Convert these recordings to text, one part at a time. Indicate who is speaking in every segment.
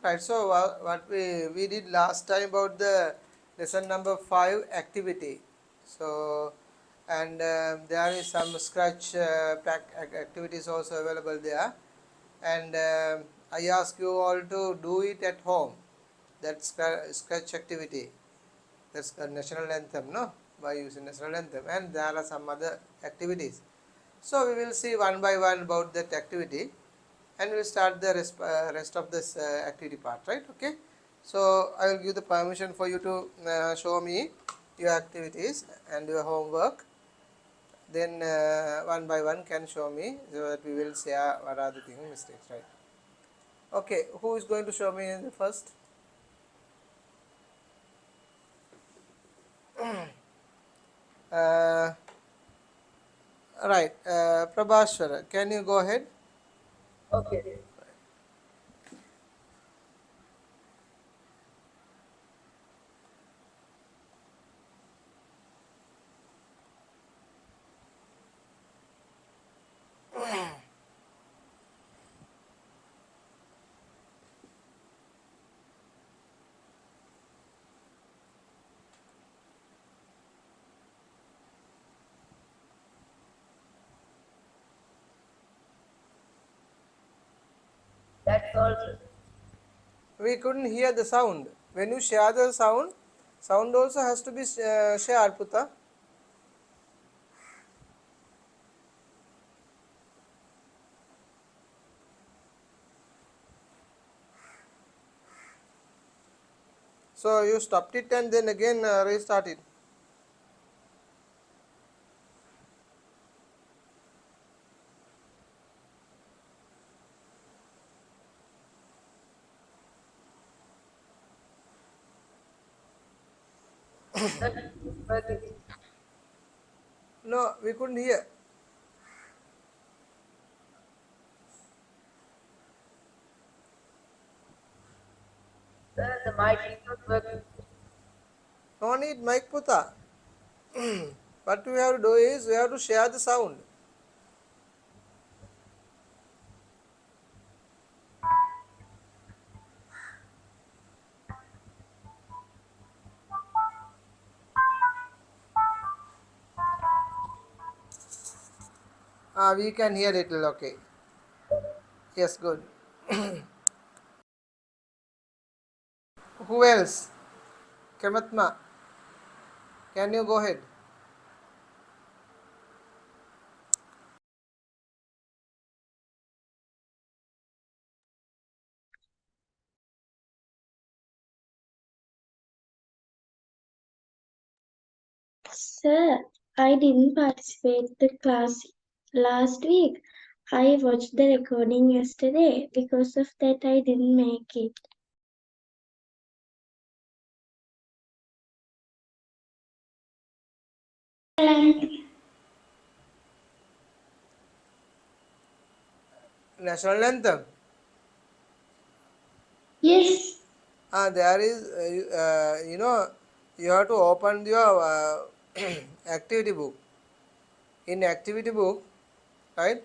Speaker 1: Right, so what we did last time about the lesson number 5 activity. So, and there is some scratch pack activities also available there, and I ask you all to do it at home. That scratch activity, that's the national anthem, no, by using national anthem, and there are some other activities. So we will see one by one about that activity, and we will start the rest of this activity part, right? Okay, so I will give the permission for you to show me your activities and your homework, then one by one can show me, so that we will share what are the things mistakes, right? Okay, who is going to show me the first? uh, right, Prabhaswara, can you go ahead?
Speaker 2: Okay. That's all.
Speaker 1: We couldn't hear the sound. When you share the sound also has to be shared, Puta. So you stopped it and then again restart it. No, we couldn't hear.
Speaker 2: Sir, the mic is not working.
Speaker 1: No need mic, Puta. What we have to do is we have to share the sound. We can hear it. Okay. Yes, good. Who else? Kematma, can you go ahead?
Speaker 3: Sir, I didn't participate the class last week. I watched the recording yesterday. Because of that, I didn't make it.
Speaker 1: National anthem.
Speaker 3: Yes.
Speaker 1: There is, you have to open your activity book. In activity book, right?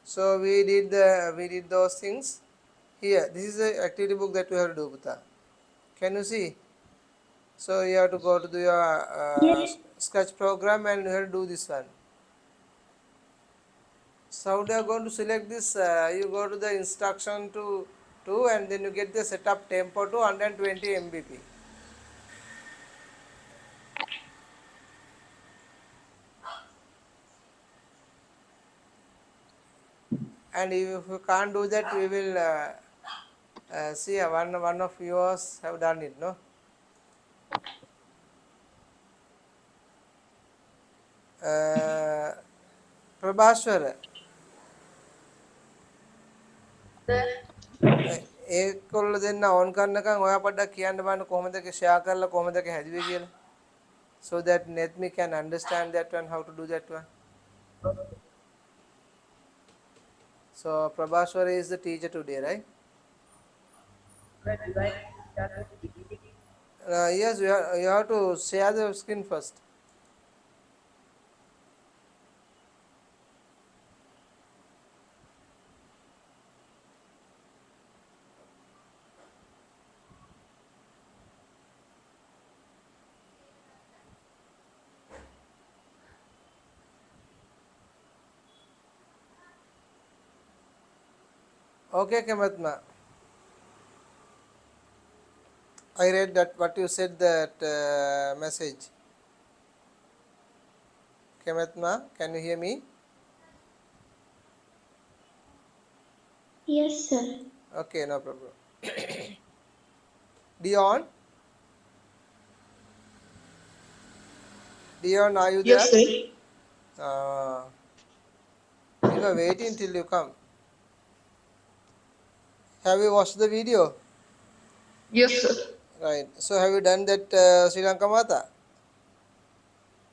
Speaker 1: So we did those things here. This is the activity book that we have to do, Puta. Can you see? So you have to go to your
Speaker 3: Yes.
Speaker 1: sketch program and you have to do this one. So they are going to select this. You go to the instruction to 2 and then you get the setup tempo to 120 mbp. And if you can't do that, we will see one of yours have done it, no? Prabhaswar, ඒකොල්ල දෙන්න ඕන් කරනකම් ඔයා පොඩ්ඩක් කියන්න බලන්න කොහොමද ඒක share කරලා කොහොමද ඒක හැදුවේ කියලා. So that Netmi can understand that one, how to do that one. So Prabhaswar is the teacher today, right? Yes, you have to share the screen first. Okay, Kematma. I read that what you said, that message. Kematma, can you hear me?
Speaker 3: Yes, sir.
Speaker 1: Okay, no problem. Dion, Dion, are you there?
Speaker 4: Yes, sir.
Speaker 1: Uh, we were waiting till you come. Have you watched the video?
Speaker 4: Yes, sir.
Speaker 1: Right. So have you done that Sri Lanka Mata?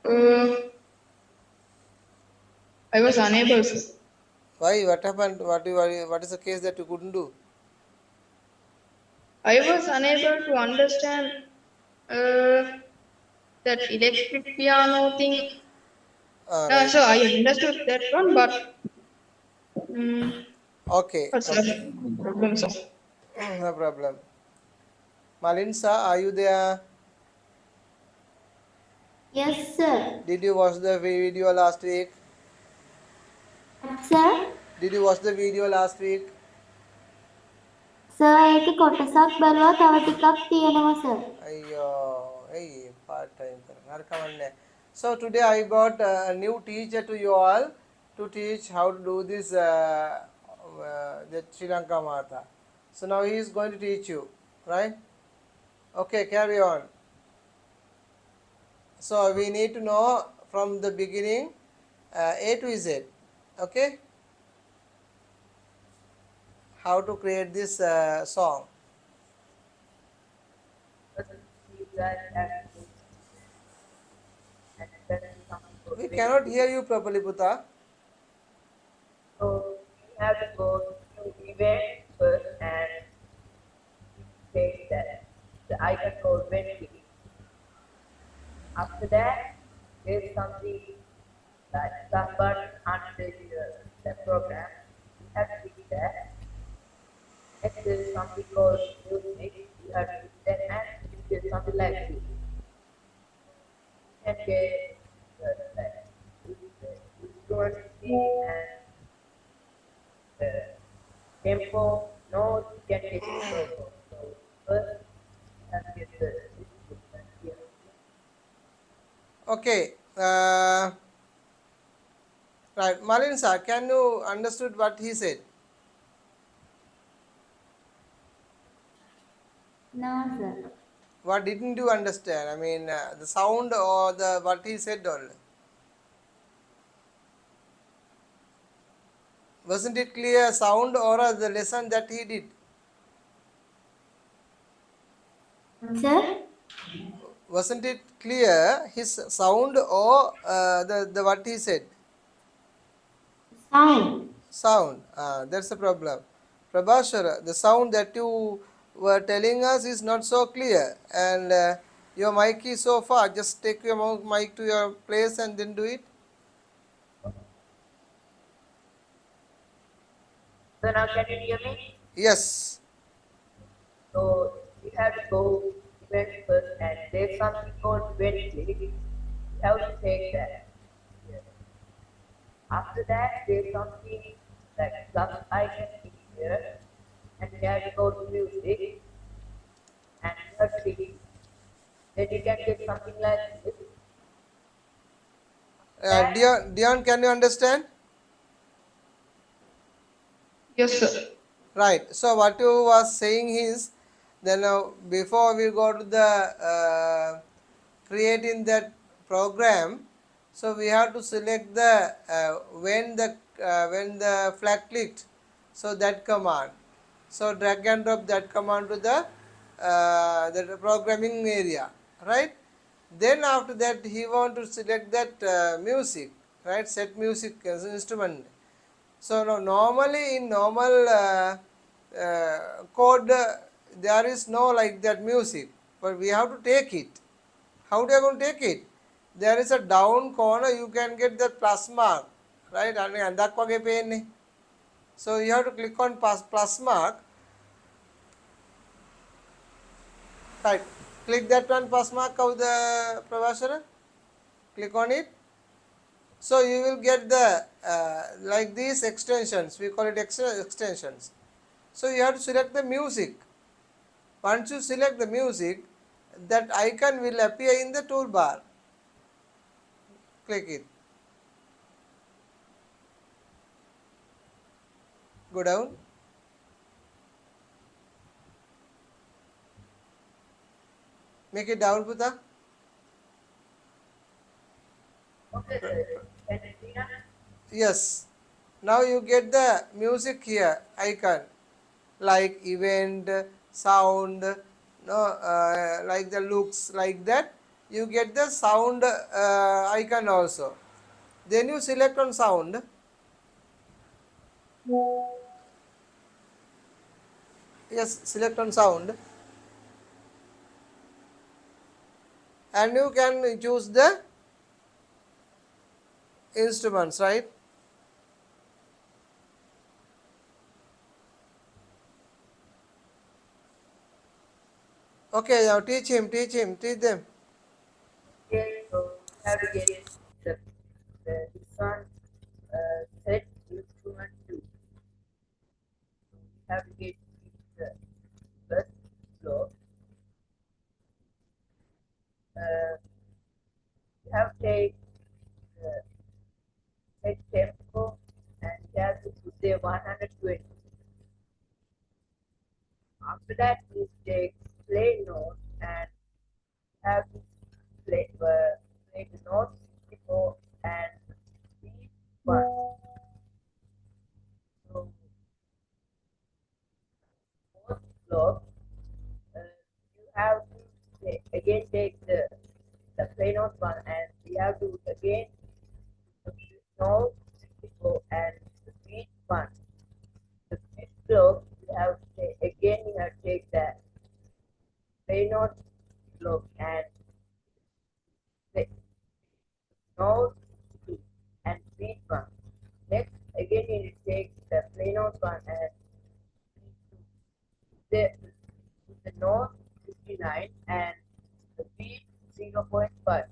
Speaker 4: Uh, I was unable, sir.
Speaker 1: Why? What happened? What is the case that you couldn't do?
Speaker 4: I was unable to understand uh, that electric piano thing.
Speaker 1: Right.
Speaker 4: So I understood that one, but um,
Speaker 1: Okay.
Speaker 4: what's
Speaker 1: Okay.
Speaker 4: the problem, sir?
Speaker 1: No problem. Malinsa, are you there?
Speaker 3: Yes, sir.
Speaker 1: Did you watch the video last week?
Speaker 3: What, sir?
Speaker 1: Did you watch the video last week?
Speaker 3: Sir ඒකේ කොටසක් බැලුවා තව ටිකක් තියෙනවා sir.
Speaker 1: Ayyo, hey, part time. So today I brought a new teacher to you all to teach how to do this the Sri Lanka Mata. So now he is going to teach you, right? Okay, carry on. So we need to know from the beginning A to Z. Okay, how to create this song.
Speaker 2: First, you guys have to and then something called
Speaker 1: We
Speaker 2: very
Speaker 1: cannot
Speaker 2: big.
Speaker 1: hear you properly, Puta.
Speaker 2: So you have to go to event first and take that. The icon called venting. After that, there's something like some button under the program. You have to click that. Next, there's something called music. You have to click that and it will something like this. You can get like fluency and the tempo. No, you can get it also. So first, you have to get the distribution here.
Speaker 1: Okay. Right. Malin sir, can you understood what he said?
Speaker 3: No, sir.
Speaker 1: What didn't you understand? I mean, the sound or the what he said only. Wasn't it clear sound or the lesson that he did?
Speaker 3: Sir?
Speaker 1: Wasn't it clear his sound or the what he said?
Speaker 3: Sound.
Speaker 1: Sound. That's the problem. Prabhashara, the sound that you were telling us is not so clear, and your mic is so far. Just take your mic to your place and then do it.
Speaker 2: So now can you hear me?
Speaker 1: Yes.
Speaker 2: So you have to go event first and there's something called event click. You have to take that. Here. After that there's something like plus icon in here and you have to go to music and you have to click it. Then you can get something like this. That
Speaker 1: Dion, can you understand?
Speaker 4: Yes, sir.
Speaker 1: Right. So what you was saying is, then before we go to the creating that program, so we have to select the when the flag clicked, so that command. So drag and drop that command to the programming area, right? Then after that he want to select that music, right? Set music as an instrument. So now normally in normal code there is no like that music, but we have to take it. How do you going to take it? There is a down corner, you can get the plus mark, right? And that pain. So you have to click on plus mark, right? Click that one plus mark of the Pravashara. Click on it. So you will get the like these extensions. We call it extensions. So you have to select the music. Once you select the music, that icon will appear in the toolbar. Click it. Go down. Make it down, Puta.
Speaker 2: Okay, sir. Can you see now?
Speaker 1: Yes. Now you get the music here icon like event, sound, no, like the looks like that. You get the sound icon also. Then you select on sound. Yes, select on sound, and you can choose the instruments, right? Okay, now teach them.
Speaker 2: Okay, so you have to get the, this one set instrument two. So you have to get the first floor. You have to take the set tempo and you have to put the 120. After that, you take play note and have to play the note before and beat one. So fourth floor, you have to again take the play note one and you have to again the note before and the beat one. The fifth floor, you have to again you have to take the play note block and the note two and beat one. Next, again you need to take the play note one and the note 59 and the beat 0.5.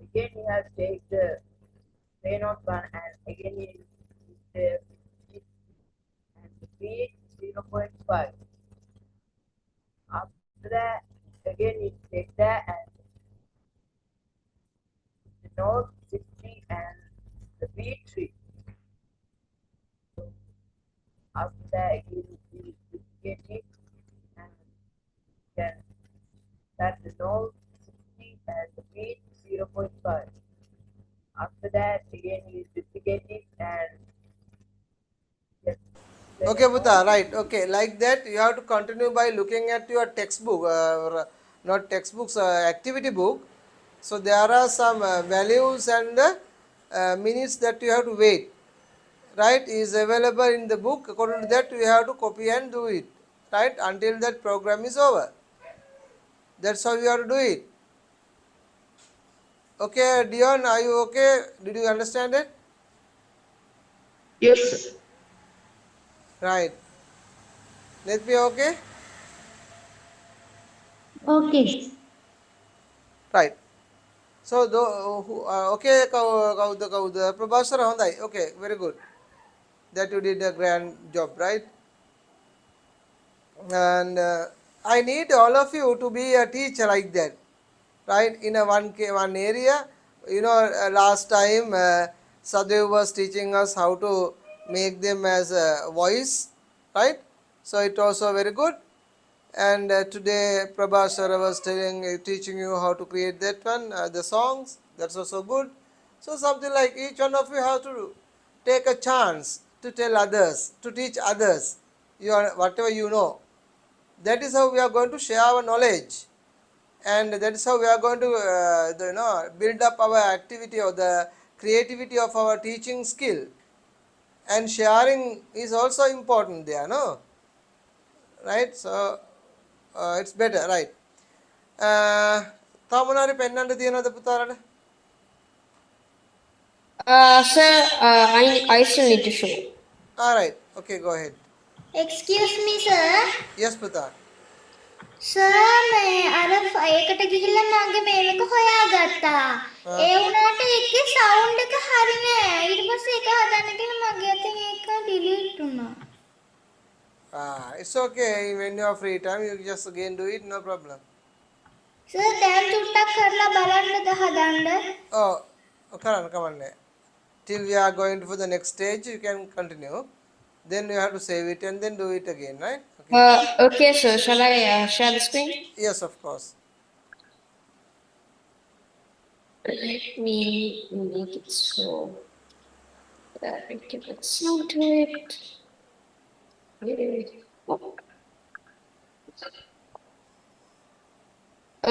Speaker 2: Again you have to take the play note one and again you need the and the beat 0.5. After that, again you take that and the note 60 and the beat 3. So after that, again you get it and then that the note 60 and the beat 0.5. After that, again you duplicate it and just play
Speaker 1: Okay,
Speaker 2: a
Speaker 1: Buddha,
Speaker 2: note.
Speaker 1: right. Okay, like that you have to continue by looking at your textbook, not textbooks, activity book. So there are some values and minutes that you have to wait. Right, is available in the book. According to that, you have to copy and do it. Right, until that program is over. That's how you have to do it. Okay, Dion, are you okay? Did you understand it?
Speaker 4: Yes, sir.
Speaker 1: Right. Let me okay.
Speaker 3: Okay.
Speaker 1: Right. So, okay, the Prabhasar Hondai. Okay, very good. That you did a grand job, right? And I need all of you to be a teacher like that, right? In a one area. You know, last time Sadev was teaching us how to make them as a voice, right? So it was also very good. And today Prabhasara was teaching you how to create that one, the songs. That's also good. So something like each one of you have to take a chance to tell others, to teach others, whatever you know. That is how we are going to share our knowledge, and that is how we are going to build up our activity or the creativity of our teaching skill. And sharing is also important there, no? Right? So it's better, right? තමනාරි පෙන්වන්න තියෙනවද පුතාලට?
Speaker 4: Sir, I still need to show.
Speaker 1: All right, okay, go ahead.
Speaker 5: Excuse me, sir.
Speaker 1: Yes, පුතා.
Speaker 5: Sir මේ අර ඒකට ගිහිල්ලා මගේ මේක හොයාගත්තා. ඒ වුණාට ඒකේ සවුන්ඩ් එක හරි නෑ. ඊට පස්සේ ඒක හදන්න කියලා මගේ අතින් ඒක ඩිලීට් වුණා.
Speaker 1: It's okay. When you are free time, you just again do it, no problem.
Speaker 5: Sir දැන් චුට්ටක් කරලා බලන්නද හදන්න?
Speaker 1: Oh, come on. Till we are going for the next stage, you can continue. Then you have to save it and then do it again, right?
Speaker 4: Okay, sir. Shall I share the screen?
Speaker 1: Yes, of course.
Speaker 4: Let me make it so that we can listen to it.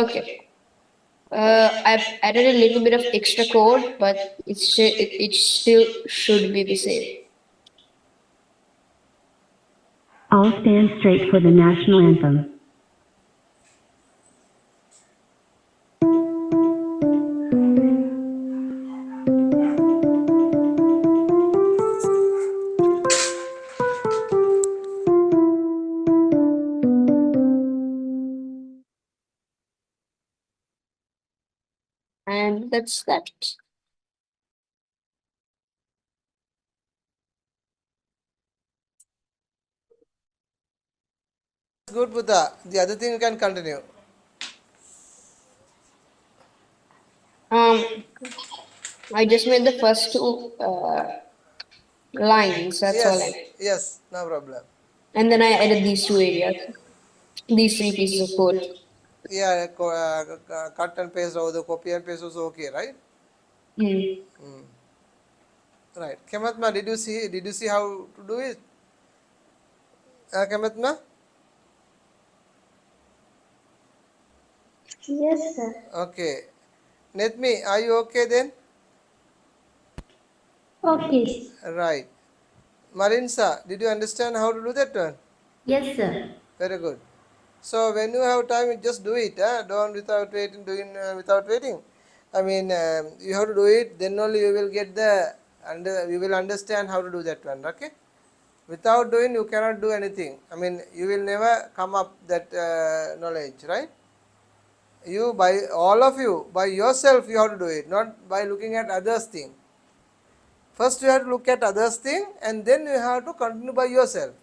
Speaker 4: Okay. I've added a little bit of extra code, but it still should be the same.
Speaker 6: All stand straight for the national anthem.
Speaker 4: And that's that.
Speaker 1: Good, Buddha. The other thing you can continue.
Speaker 4: I just made the first two lines. That's all.
Speaker 1: Yes, no problem.
Speaker 4: And then I added these two areas, these three pieces of code.
Speaker 1: Yeah, cut and paste or the copy and paste was okay, right? Right. Kematma, did you see how to do it? Kematma?
Speaker 3: Yes, sir.
Speaker 1: Okay. Netmi, are you okay then?
Speaker 3: Okay.
Speaker 1: Right. Marinsa, did you understand how to do that one?
Speaker 2: Yes, sir.
Speaker 1: Very good. So when you have time, you just do it. Don't without waiting. Without waiting. I mean, you have to do it. Then only you will get the you will understand how to do that one. Okay. Without doing, you cannot do anything. I mean, you will never come up that knowledge, right? You by all of you by yourself you have to do it, not by looking at others thing. First you have to look at others thing and then you have to continue by yourself.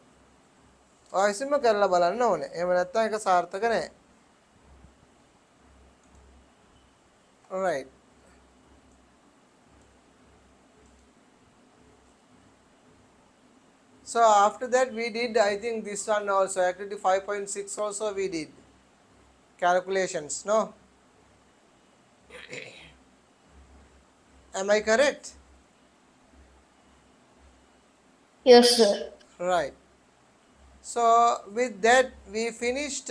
Speaker 1: ඔයසිම කරලා බලන්න ඕනේ. එහෙම නැත්නම් ඒක සාර්ථක නැහැ. Alright. So after that we did, I think this one also, activity 5.6 also we did calculations, no? Am I correct?
Speaker 4: Yes, sir.
Speaker 1: Right. So with that we finished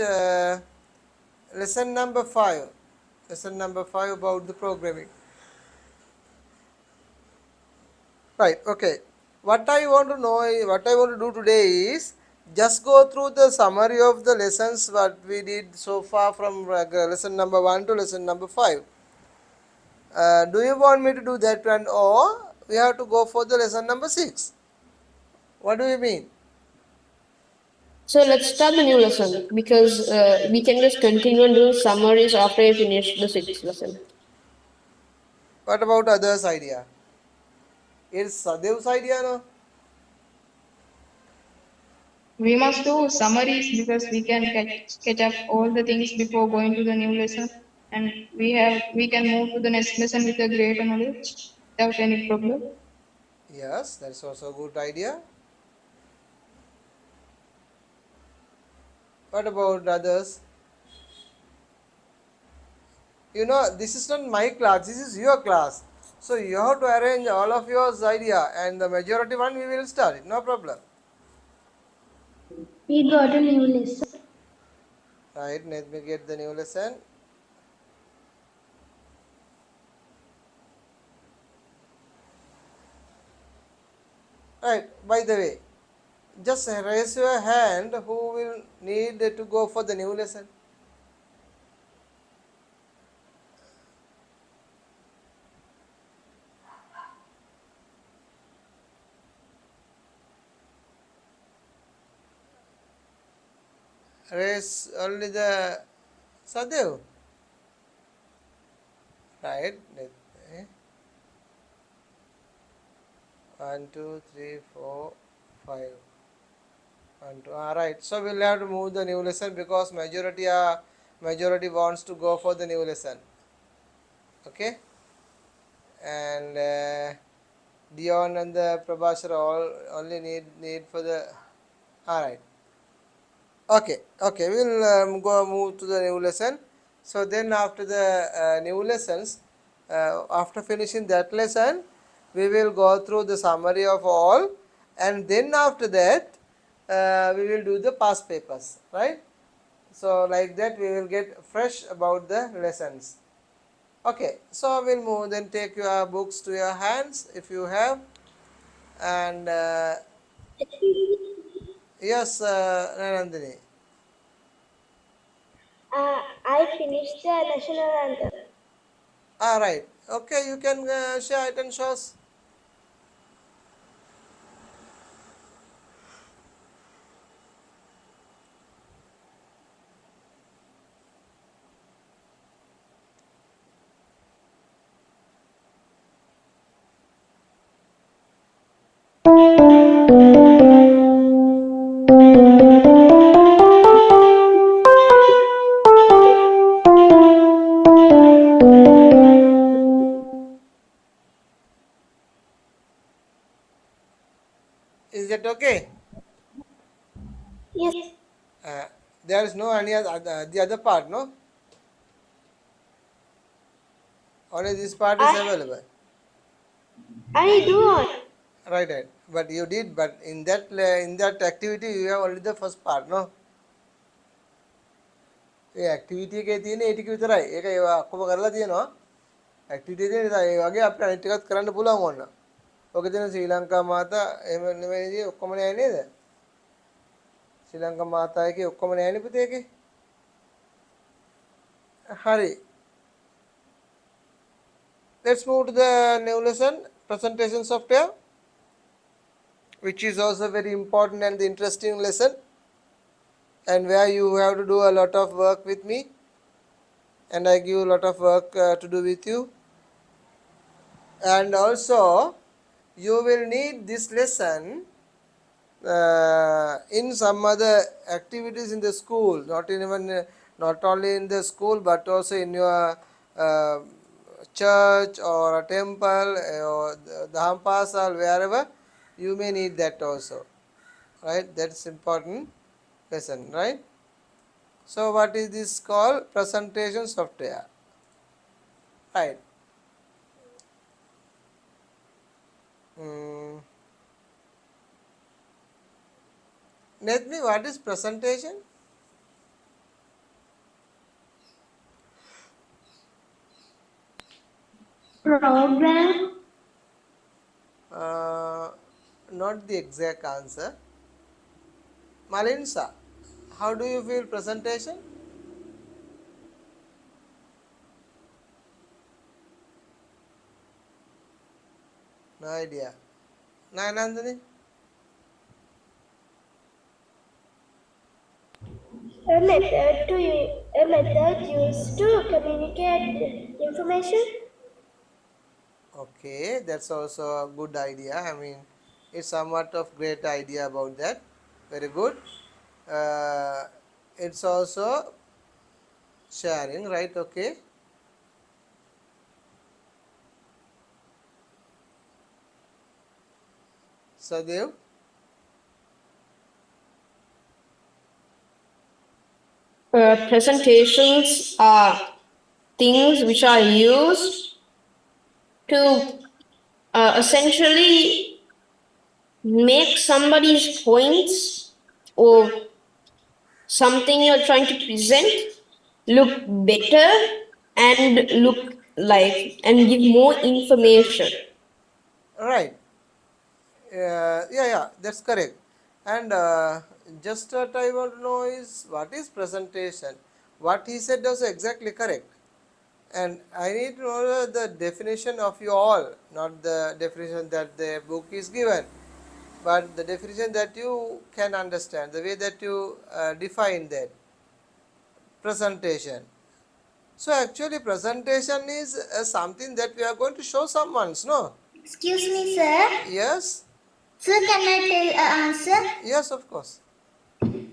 Speaker 1: lesson number 5. Lesson number 5 about the programming. Right, okay. What I want to know, what I want to do today is just go through the summary of the lessons what we did so far from lesson number 1 to lesson number 5. Do you want me to do that one or we have to go for the lesson number 6? What do you mean?
Speaker 4: So let's start the new lesson because we can just continue and do summaries after I finish the 6th lesson.
Speaker 1: What about others' idea? It's Sadev's idea, no?
Speaker 4: We must do summaries because we can catch up all the things before going to the new lesson, and we can move to the next lesson with a greater knowledge without any problem.
Speaker 1: Yes, that's also a good idea. What about others? You know, this is not my class, this is your class. So you have to arrange all of your idea and the majority one we will start it, no problem.
Speaker 3: We got a new lesson.
Speaker 1: Right, let me get the new lesson. Right, by the way, just raise your hand who will need to go for the new lesson. Raise only the Sadev. Right. Eh, 1, 2, 3, 4, 5. 1, 2. Right. So we'll have to move the new lesson because majority wants to go for the new lesson. Okay. And Dion and the Prabhasar all only need for the. All right. Okay, okay, we'll go move to the new lesson. So then after the new lessons, after finishing that lesson, we will go through the summary of all, and then after that, we will do the past papers, right? So like that we will get fresh about the lessons. Okay, so we'll move, then take your books to your hands if you have, and yes, Nandini.
Speaker 3: I finished the national anthem.
Speaker 1: All right. Okay, you can share it and show us. Is that okay?
Speaker 3: Yes,
Speaker 1: Uh, there is no any other the other part, no? Only this part is
Speaker 3: I
Speaker 1: available.
Speaker 3: I do.
Speaker 1: Right, right. But you did, but in that activity you have only the first part, no? A activity එකේ තියෙන ඒ ටික විතරයි. ඒක ඒවා ඔක්කොම කරලා තියෙනවා. Activity එකේ ඒ වගේ අපිට අනිත් ටිකත් කරන්න පුළුවන් ඕන. ඔකේ තියෙන ශ්‍රී ලංකා මාතා එහෙම නෙමෙයි ඔක්කොම නෑ නේද? ශ්‍රී ලංකා මාතා එකේ ඔක්කොම නෑනේ පුතේ එකේ. හරි. Let's move to the new lesson, presentation software, which is also very important and interesting lesson, and where you have to do a lot of work with me, and I give a lot of work to do with you, and also you will need this lesson in some other activities in the school, not only in the school but also in your uh, church or a temple or the dhampasal, wherever you may need that also, right? That's important lesson, right? So what is this called? Presentation software, right? mm. Netmi, what is presentation?
Speaker 3: Program.
Speaker 1: uh, Not the exact answer. Malinsa, how do you feel presentation? No idea. Nandini?
Speaker 3: A method used to communicate information.
Speaker 1: Okay, that's also a good idea. I mean, it's somewhat of great idea about that. Very good. Uh, it's also sharing, right? Okay. Sadev?
Speaker 4: Presentations are things which are used to essentially make somebody's points or something you're trying to present look better and look like and give more information.
Speaker 1: Right. Yeah, that's correct. And just what I want to know is what is presentation? What he said was exactly correct. And I need to know the definition of you all, not the definition that the book is given. but the definition that you can understand, the way that you define that presentation. So actually presentation is something that we are going to show someone's, no?
Speaker 5: Excuse me, sir.
Speaker 1: Yes?
Speaker 5: Sir, can I tell an answer?
Speaker 1: Yes, of course.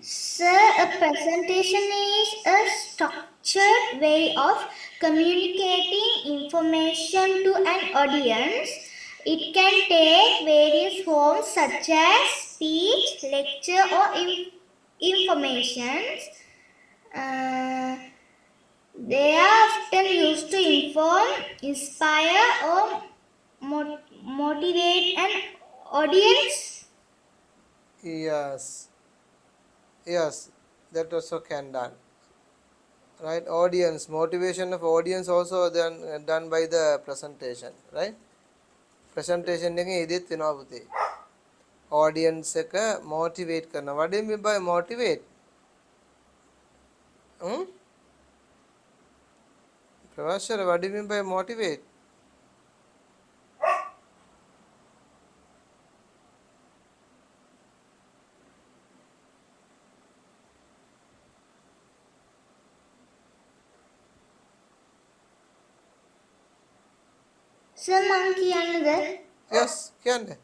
Speaker 5: Sir, a presentation is a structured way of communicating information to an audience. It can take various forms such as speech, lecture, or informations. They are often used to inform, inspire, or motivate an audience.
Speaker 1: Yes. Yes, that also can done. Right, audience, motivation of audience also then done by the presentation, right? Presentation එකෙන් ඉදිත් වෙනවා පුතේ. audience එක motivate කරනවා. What do you mean by motivate? Pravashara, what do you mean by motivate?
Speaker 5: Sir, මං කියන්නද?
Speaker 1: Yes, කියන්න.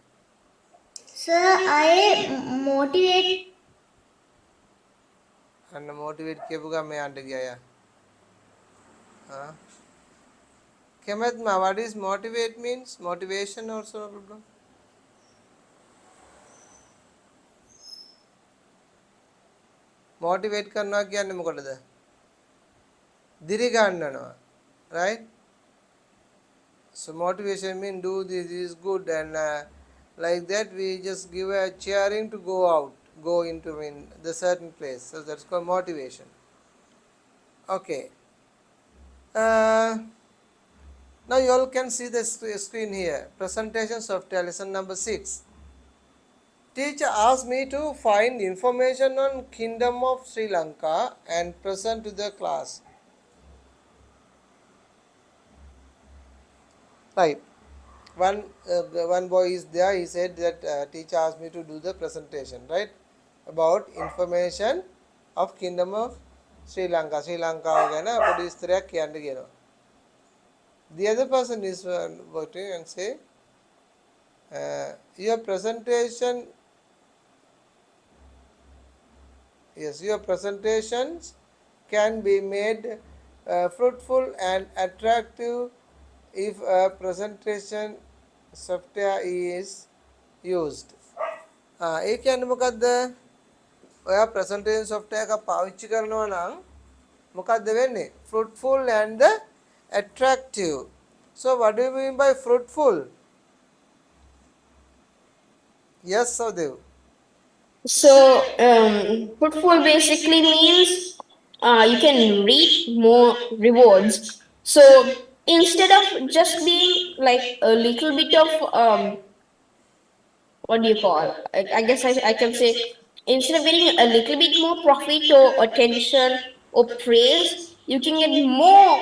Speaker 5: Sir, I motivate.
Speaker 1: අන්න motivate කියපු ගමන් මෙයාට ගියා. Kemetma, what is motivate means? Motivation also no problem. Motivate කරනවා කියන්නේ මොකටද? දිරි ගන්නනවා. Right? So motivation means do this is good, and like that we just give a cheering to go out, go into the certain place. So that's called motivation. Okay. Now you all can see the screen here. Presentation software lesson number 6. Teacher asked me to find information on Kingdom of Sri Lanka and present to the class. Right. One boy is there. He said that teacher asked me to do the presentation, right, about information of Kingdom of Sri Lanka. Sri Lanka ගැන පොඩි විස්තරයක් කියන්න කියනවා. The other person is working and say, your presentation, yes, your presentations can be made fruitful and attractive if a presentation software is used. ඒ කියන්නේ මොකද්ද? ඔයා presentation software එකක් පාවිච්චි කරනවා නම් මොකද්ද වෙන්නේ? Fruitful and attractive. So what do you mean by fruitful? Yes, Saudev.
Speaker 7: So, fruitful basically means you can reap more rewards. So, instead of just being like a little bit of, what do you call? I guess I can say, instead of getting a little bit more profit or attention or praise, you can get more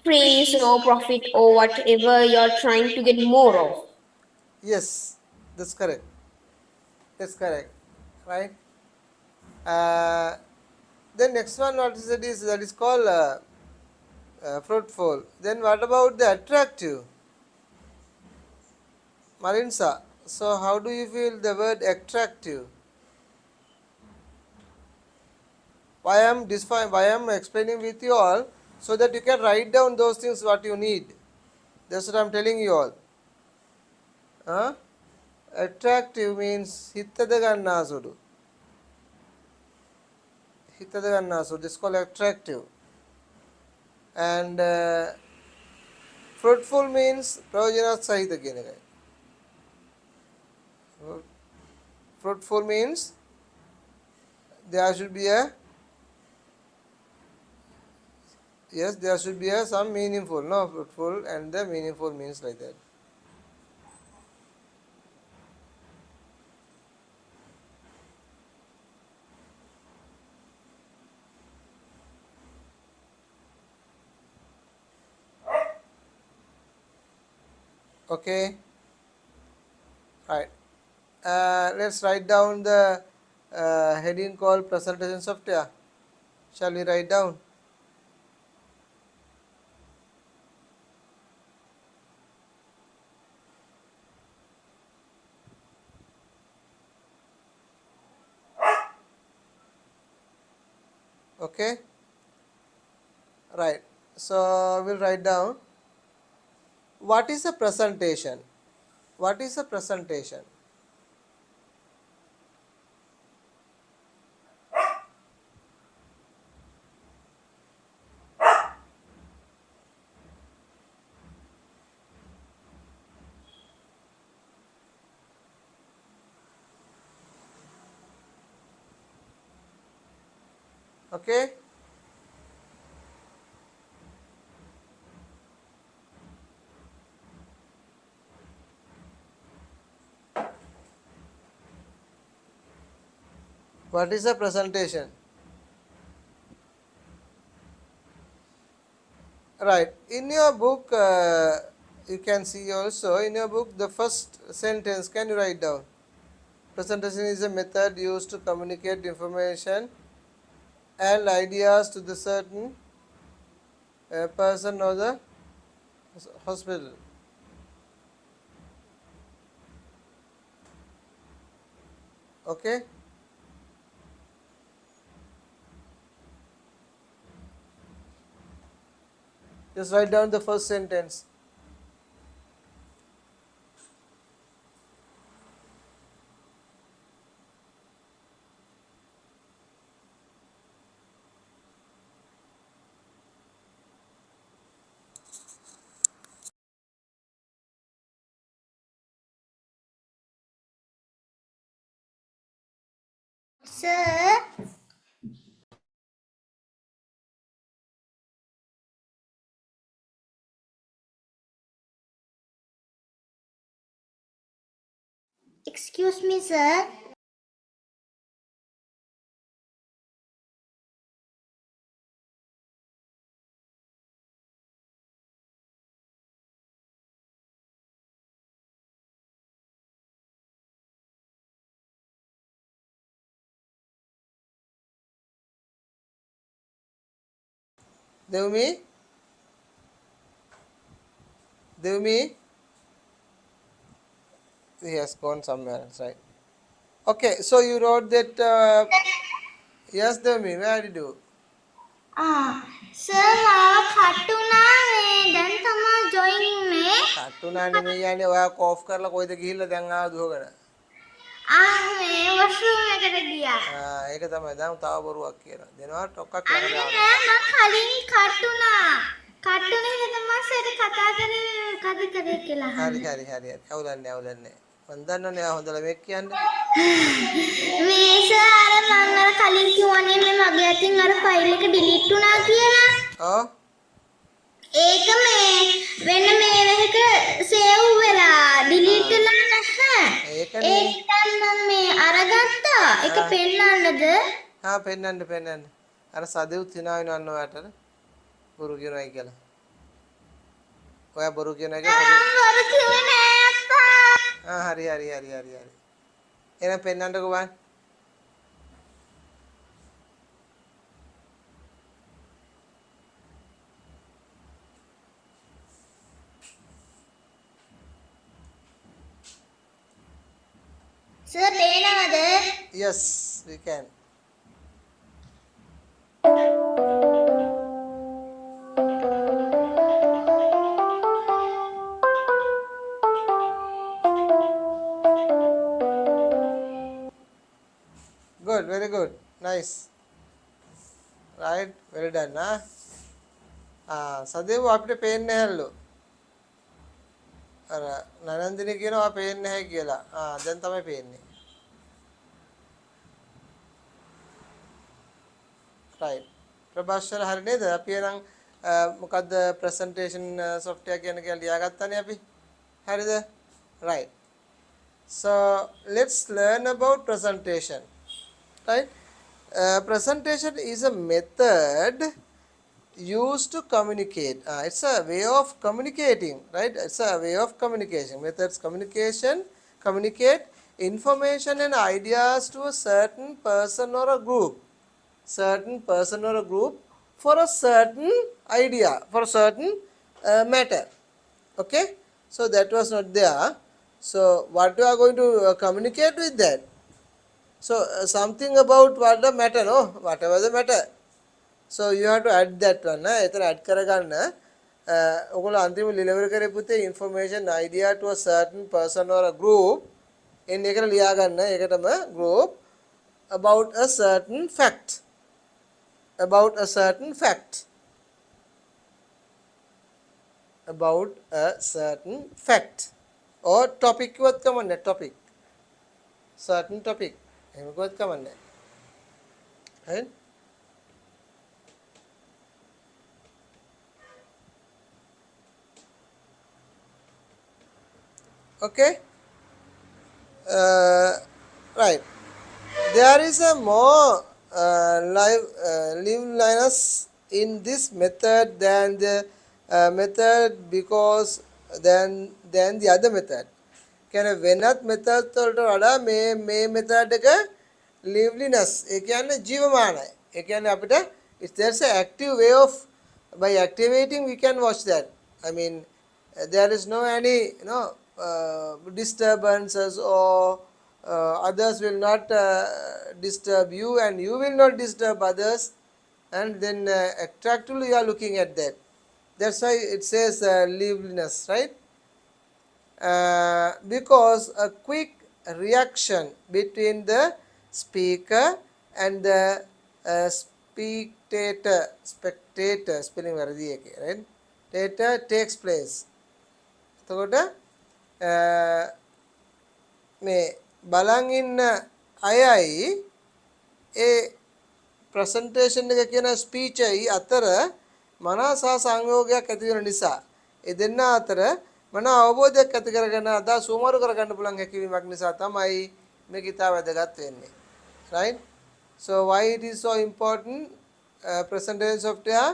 Speaker 7: praise or profit or whatever you're trying to get more of.
Speaker 1: Yes, that's correct. That's correct. Right? Then next one, what is it is that is called fruitful. Then what about the attractive? Marinsa, so how do you feel the word attractive? Why I am explaining with you all, so that you can write down those things what you need. That's what I am telling you all. Attractive means හිතද ගන්නාසුළු. හිතද ගන්නාසුළු. This is called attractive. And fruitful means ප්‍රයෝජනවත් සහිත කියන එකයි. Fruitful means there should be a, yes, there should be a some meaningful, no, fruitful and the meaningful means like that. Okay, right. let's write down the heading called presentation software. Shall we write down? Okay, right. So we'll write down what is a presentation. What is a presentation? Okay, what is a presentation? Right, in your book you can see also in your book the first sentence, can you write down? Presentation is a method used to communicate information and ideas to the certain person or the hospital. Okay, just write down the first sentence.
Speaker 5: Sir, excuse me, sir.
Speaker 1: Devmi, Devmi, he has gone somewhere else, right? Okay, so you wrote that. Yes, Devmi, where did you?
Speaker 5: Sir මාව කට්ටුනා මේ දැන් තමා join මේ
Speaker 1: කට්ටුනා නෙමෙයි යන්නේ, ඔයා කෝෆ් කරලා කොයිද ගිහිල්ලා දැන් ආව දුවගෙන.
Speaker 5: මේ වොෂ්රූම් එකට ගියා.
Speaker 1: ඒක තමයි දැන් තව බොරුවක් කියනවා. දෙනවා ටොක්ක්ක්
Speaker 5: අනේ
Speaker 1: ළඟට
Speaker 5: නෑ මං කලින් කට්ටුනා. කට්ටුනේ තමයි සර් කතා කරේ කද කියලා
Speaker 1: හරි
Speaker 5: අහන්න.
Speaker 1: හරි හරි හරි. අවුලන්නේ. මන් දන්නවනේ ඔයා හොඳලා මේක කියන්නේ.
Speaker 5: මේ සර් මං අර කලින් කිව්වනේ මේ මගේ අතින් අර ෆයිල් එක ඩිලීට් වුණා කියලා.
Speaker 1: ඔව්.
Speaker 5: ඒක මේ වෙන මේවක සේව් වෙලා ඩිලීට් වෙලා නැහැ.
Speaker 1: ඒකනේ.
Speaker 5: ඒක මම මේ අරගත්තා. ඒක පෙන්නන්නද?
Speaker 1: පෙන්නන්න. අර සදෙව් තිනා වෙනවන්න ඔයාට. බොරු කියනවායි කියලා. ඔයා බොරු කියන එක
Speaker 5: බොරු කිව්වේ නෑ අප්පා.
Speaker 1: හරි. එහෙනම් පෙන්නන්නකෝ බං.
Speaker 5: සර් පේනවද?
Speaker 1: Yes, we can. Good, very good. Nice. Right, well done. සදේව අපිට පේන්නේ නැහැලු. අර නනන්දිනී කියනවා පේන්නේ නැහැ කියලා. දැන් තමයි පේන්නේ. Right. ප්‍රභාෂර හරි නේද? අපි එනම් මොකද්ද presentation software කියන එක ලියාගත්තානේ අපි. හරිද? Right. So let's learn about presentation. Right? Presentation is a method used to communicate. It's a way of communicating, right? It's a way of communication. Methods communicate information and ideas to a certain person or a group. Certain person or a group for a certain idea, for a certain matter. Okay, so that was not there. So what you are going to communicate with that? So something about what the matter, no, whatever the matter. So you have to add that one. එතන add කරගන්න. ඔගොල්ලෝ අන්තිම deliver කරපුතේ information idea to a certain person or a group එන්න එකට ලියා ගන්න. ඒකටම group about a certain fact. About a certain fact. About a certain fact. Or topic කිව්වත් කමන්නේ topic. Certain topic. එහෙම කිව්වත් කමන්නේ. Right? Okay. Right. There is a more liveliness in this method than the method because than the other method. කියන්නේ වෙනත් method වලට වඩා මේ method එක liveliness ඒ කියන්නේ ජීවමානයි. ඒ කියන්නේ අපිට there's an active way of by activating we can watch that. I mean there is no any disturbances or others will not disturb you and you will not disturb others, and then attractively you are looking at that. That's why it says liveliness, right? Because a quick reaction between the speaker and the spectator spelling වැරදි එකේ, right? Data takes place. එතකොට මේ බලන් ඉන්න අයයි ඒ presentation එක කියන speech එකයි අතර මනා සහ සංයෝගයක් ඇති වෙන නිසා ඒ දෙන්න අතර මනා අවබෝධයක් ඇති කරගෙන අදා සුමාරු කරගන්න පුළුවන් හැකියාවක් නිසා තමයි මේක ඉතා වැදගත් වෙන්නේ. Right? So why it is so important presentation software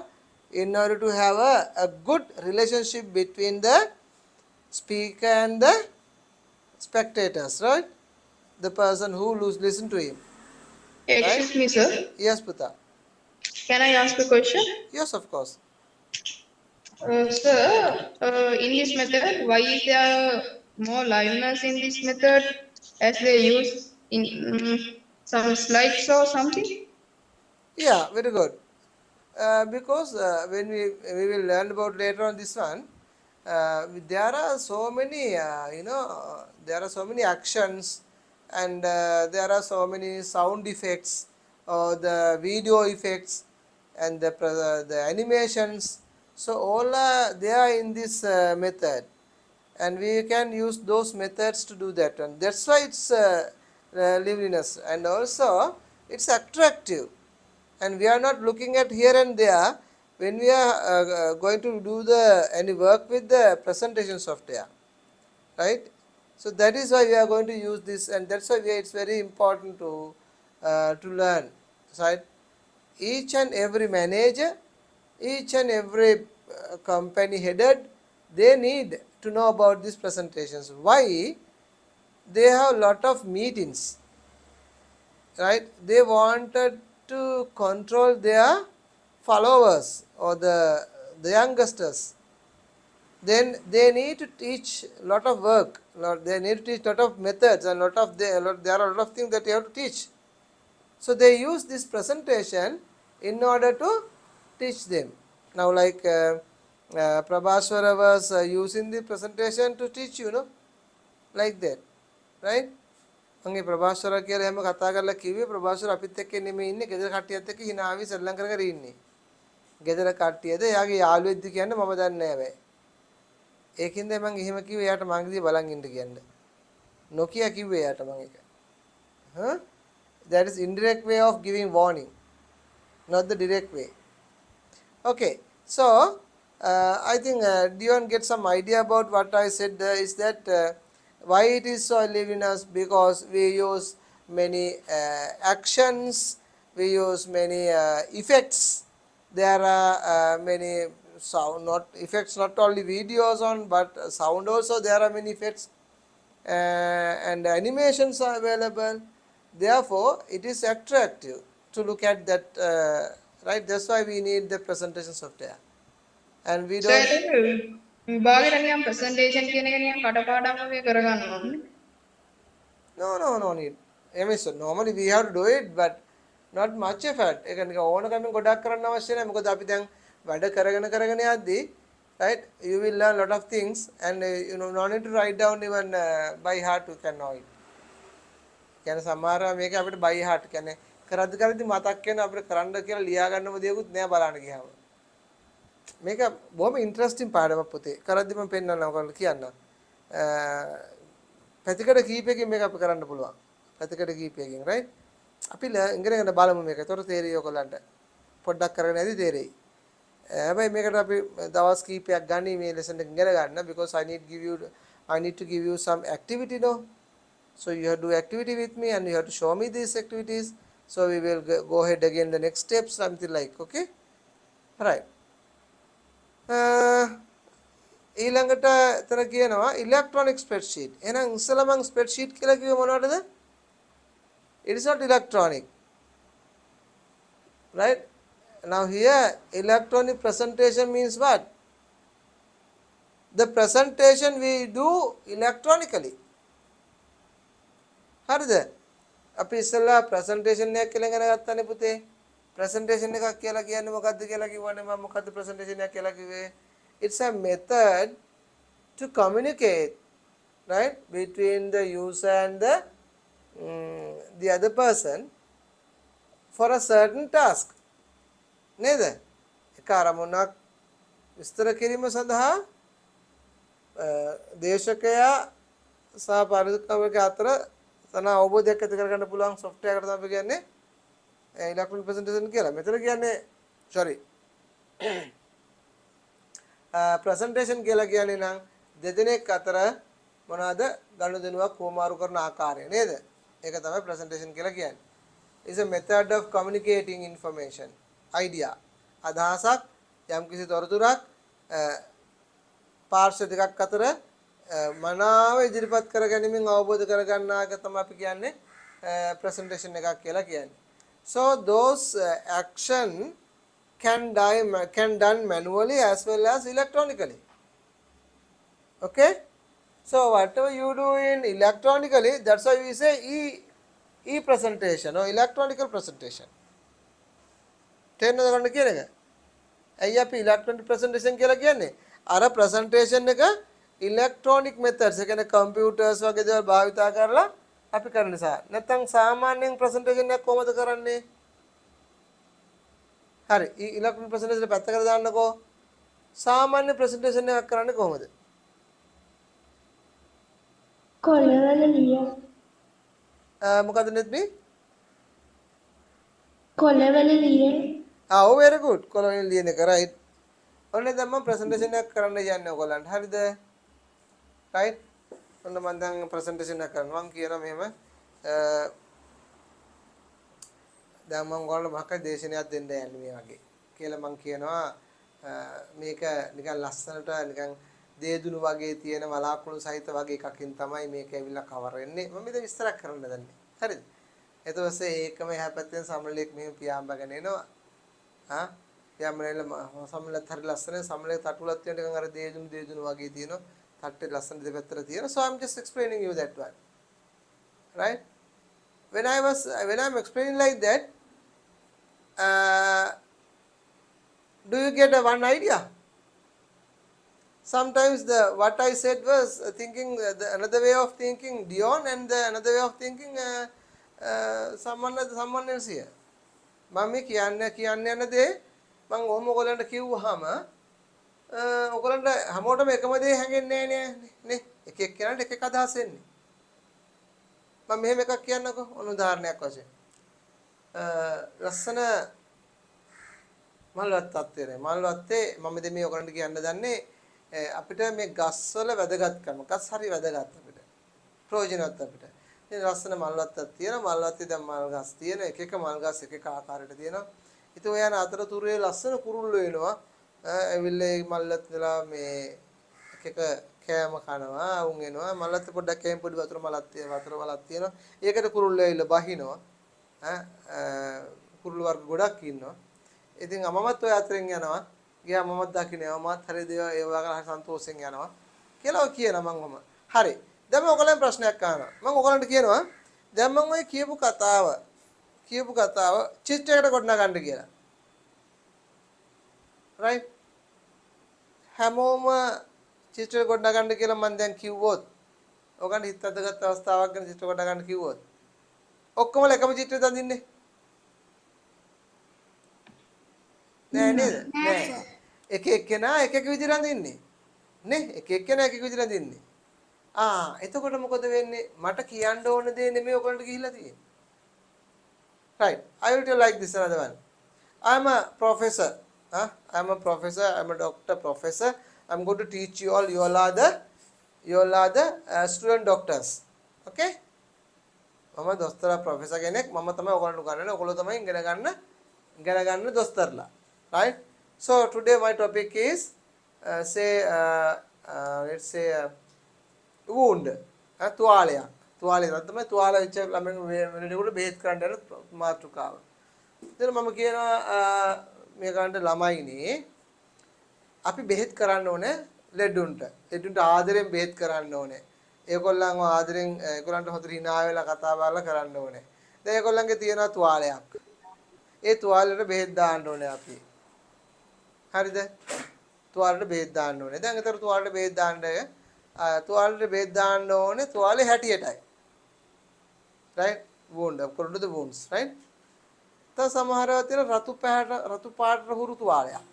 Speaker 1: in order to have a good relationship between the speaker and the spectators, right? The person who listen to him.
Speaker 4: Excuse
Speaker 1: Right?
Speaker 4: me, sir.
Speaker 1: Yes, Puta.
Speaker 4: Can I ask a question?
Speaker 1: Yes, of course.
Speaker 4: Sir, in this method, why is there more liveness in this method as they use in some slides or something?
Speaker 1: Yeah, very good. Because when we will learn about later on this one, there are so many there are so many actions and there are so many sound effects or the video effects and the animations. So all are there in this method, and we can use those methods to do that, and that's why it's liveliness, and also it's attractive, and we are not looking at here and there when we are going to do the any work with the presentation software, right? So that is why we are going to use this, and that's why it's very important to learn, right? Each and every manager, each and every company headed, they need to know about these presentations. Why? They have a lot of meetings, right? They wanted to control their followers or the youngsters. Then they need to teach a lot of work. They need to teach lot of methods and there are a lot of things that you have to teach. So they use this presentation in order to teach them. Now like Prabhaswara was using the presentation to teach, like that, right? මගේ ප්‍රභාස්වර කියලා හැම කතා කරලා කිව්වේ ප්‍රභාස්වර අපිත් එක්ක නෙමෙයි ඉන්නේ ගෙදර කට්ටියත් එක්ක hinaවි සෙල්ලම් කර කර ඉන්නේ. ගෙදර කට්ටියද එයාගේ යාළුවෙක්ද කියන්න මම දන්නේ නැහැ බෑ. ඒකින්ද මම එහෙම කිව්වේ එයාට මං දිහා බලන් ඉන්න කියන්න. නොකිය කිව්වේ එයාට මම ඒක. Huh? That is indirect way of giving warning, not the direct way. Okay, so I think Dion get some idea about what I said is that why it is so liveliness, because we use many actions, we use many effects. There are many sound, not effects, not only videos on but sound also, there are many effects, and animations are available. Therefore, it is attractive to look at that, right? That's why we need the presentation software. And we
Speaker 4: So
Speaker 1: don't.
Speaker 4: ඒක විභාගෙට නිකන් presentation කියන එක නිකන් කටපාඩම් වගේ කරගන්න ඕනේ.
Speaker 1: No need. I mean, so normally we have to do it, but not much effort. ඒක නිකන් ඕන කමින් ගොඩක් කරන්න අවශ්‍ය නැහැ. මොකද අපි දැන් වැඩ කරගෙන යද්දී, right, you will learn a lot of things, and you know, no need to write down even by heart. You can know it. කියන්නේ සමහර මේක අපිට by heart කියන්නේ කරද්දි මතක් වෙන අපිට කරන්න කියලා ලියා ගන්නම දෙයක්වත් නෑ බලන්න ගියාම. මේක බොහොම ඉන්ටරෙස්ටිං පාඩමක් පුතේ. කරද්දි මම පෙන්නන්නම් ඔයගොල්ලෝ කියන්න. පැතිකඩ කීපයකින් මේක අපි කරන්න පුළුවන්. පැතිකඩ කීපයකින්, right? අපි ඉගෙන බලමු මේක. ඒතකොට තේරෙයි ඔයගොල්ලන්ට. පොඩ්ඩක් කරගෙන ඇති තේරෙයි. හැබැයි මේකට අපි දවස් කීපයක් ගන්න මේ ලෙසන් එක ඉගෙන ගන්න, because I need to give you some activity, no? So you have to do activity with me and you have to show me these activities. So we will go ahead again the next step, something like, okay? Right. ඊළඟට එතන කියනවා electronic spreadsheet. එහෙනම් ඉස්සෙල්ලා මම spreadsheet කියලා කිව්වේ මොනවටද? It is not electronic. Right? Now here electronic presentation means what? The presentation we do electronically. හරිද? අපි ඉස්සෙල්ලා presentation එකක් කියලා ඉගෙන ගත්තානේ පුතේ. presentation එකක් කියලා කියන්නේ මොකක්ද කියලා කිව්වනේ මම මොකක්ද presentation එකක් කියලා කිව්වේ? It's a method to communicate, right, between the user and the other person for a certain task. නේද? එක අරමුණක් විස්තර කිරීම සඳහා දේශකයා සහ පරිකල්පක අතර තන අවබෝධයක් ඇති කරගන්න පුළුවන් software එකට තමයි කියන්නේ electronic presentation කියලා. මෙතන කියන්නේ sorry presentation කියලා කියන්නේ නම් දෙදෙනෙක් අතර මොනවාද ගනුදෙනුවක් හුවමාරු කරන ආකාරය නේද? ඒක තමයි presentation කියලා කියන්නේ. Is a method of communicating information, idea. අදහසක් යම්කිසි තොරතුරක් පාර්ශ්ව දෙකක් අතර මනාව ඉදිරිපත් කර ගැනීමෙන් අවබෝධ කර ගන්නා එක තමයි අපි කියන්නේ presentation එකක් කියලා කියන්නේ. So those action can done manually as well as electronically. Okay? So whatever you do in electronically, that's why we say e-presentation or electronical presentation. තේරෙනවද ගන්න කියන එක? ඇයි අපි electronic presentation කියලා කියන්නේ? අර presentation එක electronic methods, ඒ කියන්නේ computers වගේ දේවල් භාවිත කරලා අපි කරන නිසා. නැත්නම් සාමාන්‍යයෙන් presentation එකක් කොහොමද කරන්නේ? හරි, electronic presentation එක පැත්තකට දාන්නකෝ. සාමාන්‍ය presentation එකක් කරන්නේ කොහොමද?
Speaker 3: කොළවල ලියන.
Speaker 1: මොකද නැත්නම්?
Speaker 3: කොළවල ලියන.
Speaker 1: Oh, very good. කොළවල ලියන එක right. ඔන්න දැන් මම presentation එකක් කරන්න යන්නේ ඔයගොල්ලන්ට. හරිද? right? ඔන්න මම දැන් presentation එකක් කරනවා. මම කියනවා මෙහෙම දැන් මම ඔයගොල්ලන්ට මොකක්ද දේශනයක් දෙන්න යන්නේ මේ වගේ කියලා මම කියනවා මේක නිකන් ලස්සනට නිකන් දේදුණු වගේ තියෙන වලාකුළු සහිත වගේ එකකින් තමයි මේක ඇවිල්ලා කවර් වෙන්නේ. මම මේක විස්තර කරන්න දන්නේ. හරිද? ඊට පස්සේ ඒකම එහා පැත්තෙන් සම්මලයක් මෙහෙම පියාඹගෙන එනවා. පියාඹගෙන සම්මලත් හරි ලස්සන සම්මලයේ තටුලත් තියෙන නිකන් අර දේදුණු වගේ තියෙනවා. තට්ටේ ලස්සන දෙපැත්තට තියෙනවා. So I'm just explaining you that one. Right? When I'm explaining like that, do you get one idea? Sometimes what I said was thinking another way of thinking Dion, and another way of thinking someone else here. මම කියන්න යන දේ මම ඔහොම ඔයගලන්ට කිව්වහම ඔයගලන්ට හැමෝටම එකම දේ හැංගෙන්නේ නැහැ නේ. එක එක්කෙනාට එක එක අදහස් එන්නේ. මම මෙහෙම එකක් කියන්නකෝ. ඔන්න උදාහරණයක් වශයෙන්. ලස්සන මල්වත්තක් තියෙනවා. මල්වත්තේ මම ඉතින් මේ ඔයගලන්ට කියන්න දන්නේ අපිට මේ ගස්වල වැදගත්කම. ගස් හරි වැදගත් අපිට. ප්‍රයෝජනවත් අපිට. ඉතින් ලස්සන මල්වත්තක් තියෙනවා. මල්වත්තේ දැන් මල් ගස් තියෙන එක මල් ගස් එක ආකාරයට තියෙනවා. ඉතින් ඔය යන අතරතුරේ ලස්සන කුරුල්ලෝ එනවා. ඇවිල්ලා මේ මල්වත් වෙලා මේ එක කෑම කනවා උන් එනවා මලත් පොඩ්ඩක් කෑම පොඩි වතුර මලක් තියෙනවා ඒකට කුරුල්ලෝ ඇවිල්ලා බහිනවා කුරුල්ල වර්ග ගොඩක් ඉන්නවා ඉතින් මමත් ඔය අතරින් යනවා ගියා මමත් දකින්නවා මාත් හරි දේවා ඒ වගේ හරි සන්තෝෂෙන් යනවා කියලා කියනවා මම ඔහම හරි දැන් මම ඔයගලෙන් ප්‍රශ්නයක් අහනවා මම ඔයගලන්ට කියනවා දැන් මම ඔය කියපු කතාව චිත්‍රයකට ගොඩනගන්න කියලා right හැමෝම චිත්‍ර ගොඩනගන්න කියලා මම දැන් කිව්වොත් ඔයගොල්ලන් හිත අදගත් අවස්ථාවක් ගැන චිත්‍ර ගොඩනගන්න කිව්වොත් ඔක්කොම එකම චිත්‍රය දඳින්නේ නෑ නේද නෑ එක එක්කෙනා එක එක විදිහට අඳින්නේ නේ එක එක්කෙනා එක එක විදිහට අඳින්නේ එතකොට මොකද වෙන්නේ මට කියන්න ඕන දේ නෙමෙයි ඔයගොල්ලන්ට ගිහිල්ලා තියෙන්නේ right I will tell like this another one I am a professor I'm a professor I'm a doctor professor I'm going to teach you all you all are the student doctors okay මම දොස්තර professor කෙනෙක් මම තමයි ඔයගොල්ලන්ට උගන්වන්නේ ඔයගොල්ලෝ තමයි ඉගෙන ගන්න දොස්තරලා right so today my topic is let's say wound තුවාලයක් තමයි තුවාල වෙච්ච ළමෙන් වෙනකොට බෙහෙත් කරන්න යන මාතෘකාව. ඉතින් මම කියනවා මේ ගන්නට ළමයිනේ අපි බෙහෙත් කරන්න ඕනේ ලෙඩුන්ට ආදරෙන් බෙහෙත් කරන්න ඕනේ. ඒගොල්ලන්ව ආදරෙන් ඒගොල්ලන්ට හොඳට hina වෙලා කතා බහලා කරන්න ඕනේ. දැන් ඒගොල්ලන්ගේ තියෙන තුවාලයක්. ඒ තුවාලෙට බෙහෙත් දාන්න ඕනේ අපි. හරිද? තුවාලෙට බෙහෙත් දාන්න ඕනේ. දැන් ඒතර තුවාලෙට බෙහෙත් දාන්න ඕනේ තුවාලේ හැටියටයි. right? wound according to the wounds, right? තව සමහරව තියෙන රතු පාට හුරු තුවාලයක්.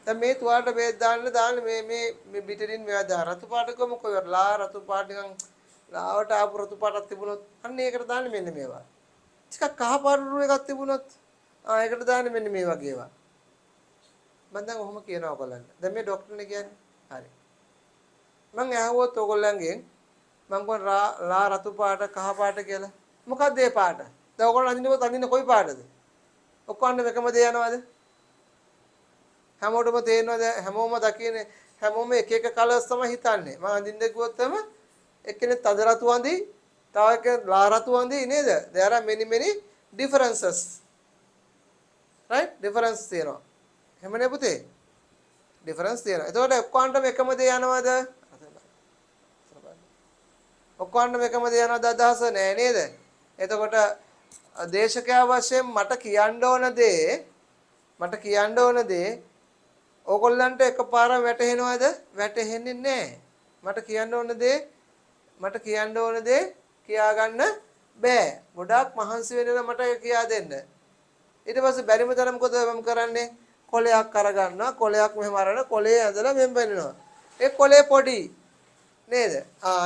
Speaker 1: දැන් මේ තුවාලට බෙහෙත් දාන්න මේ පිටින් මේවා දාන රතු පාටකම කොයි ලා රතු පාට නිකන් ලාවට ආපු රතු පාටක් තිබුණොත් අන්න ඒකට දාන්නේ මෙන්න මේවා. ටිකක් කහ පාට එකක් තිබුණොත් ඒකට දාන්නේ මෙන්න මේ වගේ ඒවා. මම දැන් ඔහොම කියනවා ඔයගොල්ලන්ට. දැන් මේ ડોක්ටර්නේ කියන්නේ. හරි. මම ඇහුවොත් ඔයගොල්ලන්ගෙන් මම කොහොම ලා රතු පාට කහ පාට කියලා. මොකක්ද ඒ පාට? දැන් ඔයගොල්ලෝ අඳින්නේ කොයි පාටද? ඔක්කොම එකම දේ යනවද? හැමෝටම තේරෙනවද හැමෝම දකින්නේ හැමෝම එක එක කලර්ස් තමයි හිතන්නේ මම අඳින්න කිව්වොත් තමයි එක්කෙනෙක් තද රතු අඳි තව එක්කෙනෙක් ලා රතු අඳි නේද there are many differences right difference තියෙනවා එහෙමනේ පුතේ difference තියෙනවා එතකොට ඔක්කොන්ටම එකම දේ යනවද ඔක්කොන්ටම එකම දේ යනවද අදහස නෑ නේද එතකොට දේශකයා වශයෙන් මට කියන්න ඕන දේ ඕගොල්ලන්ට එකපාර වැටහෙනවද? වැටහෙන්නේ නැහැ. මට කියන්න ඕන දේ කියා ගන්න බෑ. ගොඩාක් මහන්සි වෙනවා මට කියා දෙන්න. ඊට පස්සේ බැරිම තරම් මොකද මම කරන්නේ? කොලයක් අරගන්නවා. කොලයක් මෙහෙම අරගෙන කොලේ ඇදලා මෙහෙම පෙන්නනවා. ඒ කොලේ පොඩි නේද?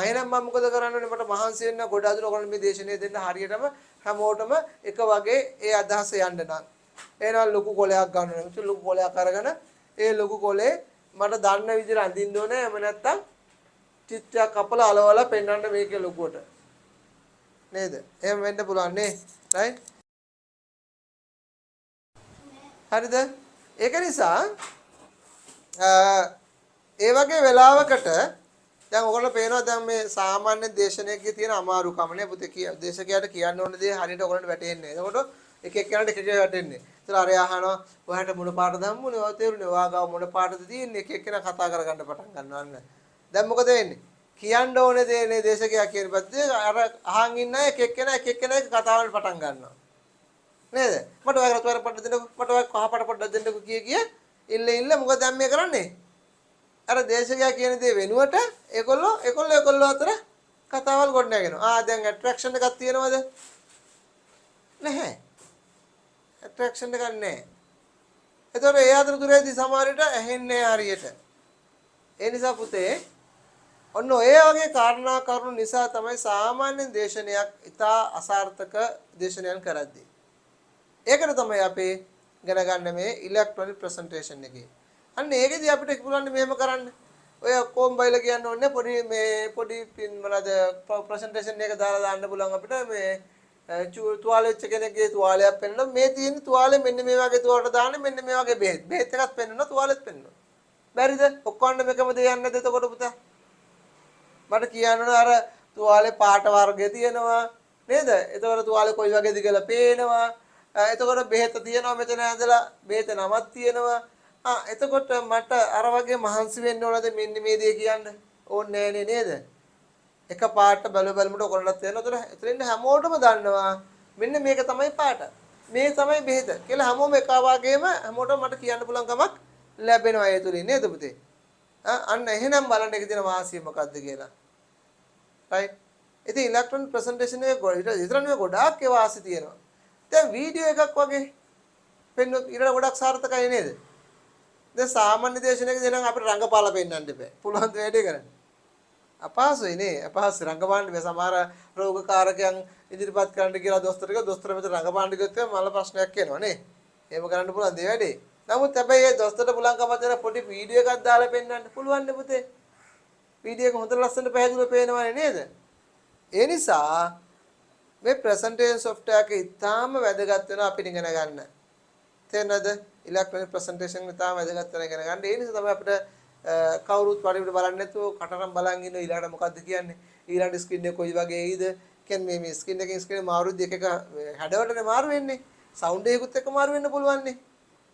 Speaker 1: එහෙනම් මම මොකද කරන්නේ? මට මහන්සි වෙන්න ගොඩ අදුර ඔයගොල්ලෝ මේ දේශනේ දෙන්න හරියටම හැමෝටම එක වගේ ඒ අදහස යන්න නම්. එහෙනම් ලොකු කොලයක් ගන්න ඕනේ. ලොකු කොලයක් අරගෙන ඒ ලොකු කොලේ මට දන්න විදිහට අඳින්න ඕනේ. එහෙම නැත්තම් චිත්‍රයක් කපලා අලවලා පෙන්වන්න මේකේ ලොකුවට. නේද? එහෙම වෙන්න පුළුවන් නේ. right? හරිද? ඒක නිසා ඒ වගේ වෙලාවකට දැන් ඔයගොල්ලෝ පේනවා දැන් මේ සාමාන්‍ය දේශනයකේ තියෙන අමාරුකම නේ පුතේ දේශකයාට කියන්න ඕන දේ හරියට ඔයගොල්ලන්ට වැටෙන්නේ නැහැ. එතකොට එක එක්කෙනාට එක එක වැටෙන්නේ. ඒතර අර අහනවා ඔයාලට මොන පාටද හම්බුනේ? ඔය තේරුනේ. ඔයා ගාව මොන පාටද තියෙන්නේ? එක එක්කෙනා කතා කරගන්න පටන් ගන්නවා අන්න. දැන් මොකද වෙන්නේ? කියන්න ඕනේ දේ දේශකයා කියන පැත්තේ අර අහන් ඉන්න එක එක්කෙනා කතාවල් පටන් ගන්නවා. නේද? මට ඔය රතු පාට දෙන්නකෝ. මට ඔය කහ පාට පොඩ්ඩක් දෙන්නකෝ කිය ඉල්ල මොකද දැන් මේ කරන්නේ? අර දේශකයා කියන දේ වෙනුවට ඒගොල්ලෝ අතර කතාවල් ගොඩනගෙනවා. දැන් ඇට්‍රැක්ෂන් එකක් තියෙනවද? නැහැ. ඇට්‍රැක්ෂන් එකක් නැහැ. ඒතකොට ඒ අතරතුරේදී සමහර විට ඇහෙන්නේ හරියට. ඒ නිසා පුතේ ඔන්න ඔය වගේ කාරණා කරුණු නිසා තමයි සාමාන්‍ය දේශනයක් ඉතා අසාර්ථක දේශනයන් කරද්දී. ඒකට තමයි අපි ඉගෙන ගන්න මේ ඉලෙක්ට්‍රොනික ප්‍රසන්ටේෂන් එකේ. අන්න ඒකෙදී අපිට පුළුවන් මෙහෙම කරන්න. ඔය කොම් බයිලා කියන්න ඕනේ පොඩි පින් මොනවාද ප්‍රසන්ටේෂන් එක දාලා දාන්න පුළුවන් අපිට මේ තුවාලෙච්ච කෙනෙක්ගේ තුවාලයක් පෙන්වනවා. මේ තියෙන තුවාලෙ මෙන්න මේ වගේ තුවාලට දාන්න මෙන්න මේ වගේ බෙහෙත් එකක් පෙන්වනවා තුවාලෙත් පෙන්වනවා. බැරිද? ඔක්කොන්න මේකම දෙයක් නැද්ද එතකොට පුතා? මට කියන්න ඕන අර තුවාලේ පාට වර්ගය තියෙනවා නේද? එතකොට තුවාලේ කොයි වගේද කියලා පේනවා. එතකොට බෙහෙත තියෙනවා මෙතන ඇඳලා බෙහෙත නමක් තියෙනවා. එතකොට මට අර වගේ මහන්සි වෙන්න ඕනද මෙන්න මේ දේ කියන්න? ඕනේ නෑනේ නේද? එක පාට බලමුට ඔයගොල්ලන්ට තේරෙනවද? එතනින් හැමෝටම දන්නවා මෙන්න මේක තමයි පාට. මේ තමයි බෙහෙත කියලා හැමෝම එක වගේම හැමෝටම මට කියන්න පුළුවන් කමක් ලැබෙනවා ඒ තුලින් නේද පුතේ? අන්න එහෙනම් බලන්න එක දින වාසිය මොකද්ද කියලා. right? ඉතින් ඉලෙක්ට්‍රොනික ප්‍රසන්ටේෂන් එකේ විතරනේ ගොඩාක් ඒවා වාසි තියෙනවා. දැන් වීඩියෝ එකක් වගේ පෙන්වුවොත් ඊට ගොඩක් සාර්ථකයි නේද? දැන් සාමාන්‍ය දේශනයකදී නම් අපිට රංගපාලා පෙන්වන්න දෙපෑ. පුළුවන් ද වැඩේ කරන්න. අපහසුයි නේ. අපහසු රංගපාන්න බෑ. සමහර රෝගකාරකයන් ඉදිරිපත් කරන්න කියලා දොස්තර මෙතන රංගපාන්න ගියොත් මල ප්‍රශ්නයක් එනවා නේ. එහෙම කරන්න පුළුවන් දේ වැඩේ. නමුත් හැබැයි ඒ දොස්තරට පුළුවන්කමක් තියෙන පොඩි වීඩියෝ එකක් දාලා පෙන්වන්න පුළුවන් නේ පුතේ. වීඩියෝ එක හොඳට ලස්සනට පැහැදිලිව පේනවනේ නේද? ඒ නිසා මේ ප්‍රසන්ටේෂන් software එක ඉතාම වැදගත් වෙනවා අපිට ඉගෙන ගන්න. තේරෙනවද? ඉලෙක්ට්‍රොනික ප්‍රසන්ටේෂන් ඉතාම වැදගත් වෙනවා ඉගෙන ගන්න. ඒ නිසා තමයි අපිට කවුරුත් පරිවිට බලන්නේ නැතුව කටරම් බලන් ඉන්න ඊළඟට මොකද්ද කියන්නේ? ඊළඟ ස්ක්‍රීන් එක කොයි වගේයිද? කියන්නේ මේ ස්ක්‍රීන් එකකින් ස්ක්‍රීන් මාරුද්ද එක හැඩවලටනේ මාරු වෙන්නේ. සවුන්ඩ් එකකුත් එක්ක මාරු වෙන්න පුළුවන් නේ.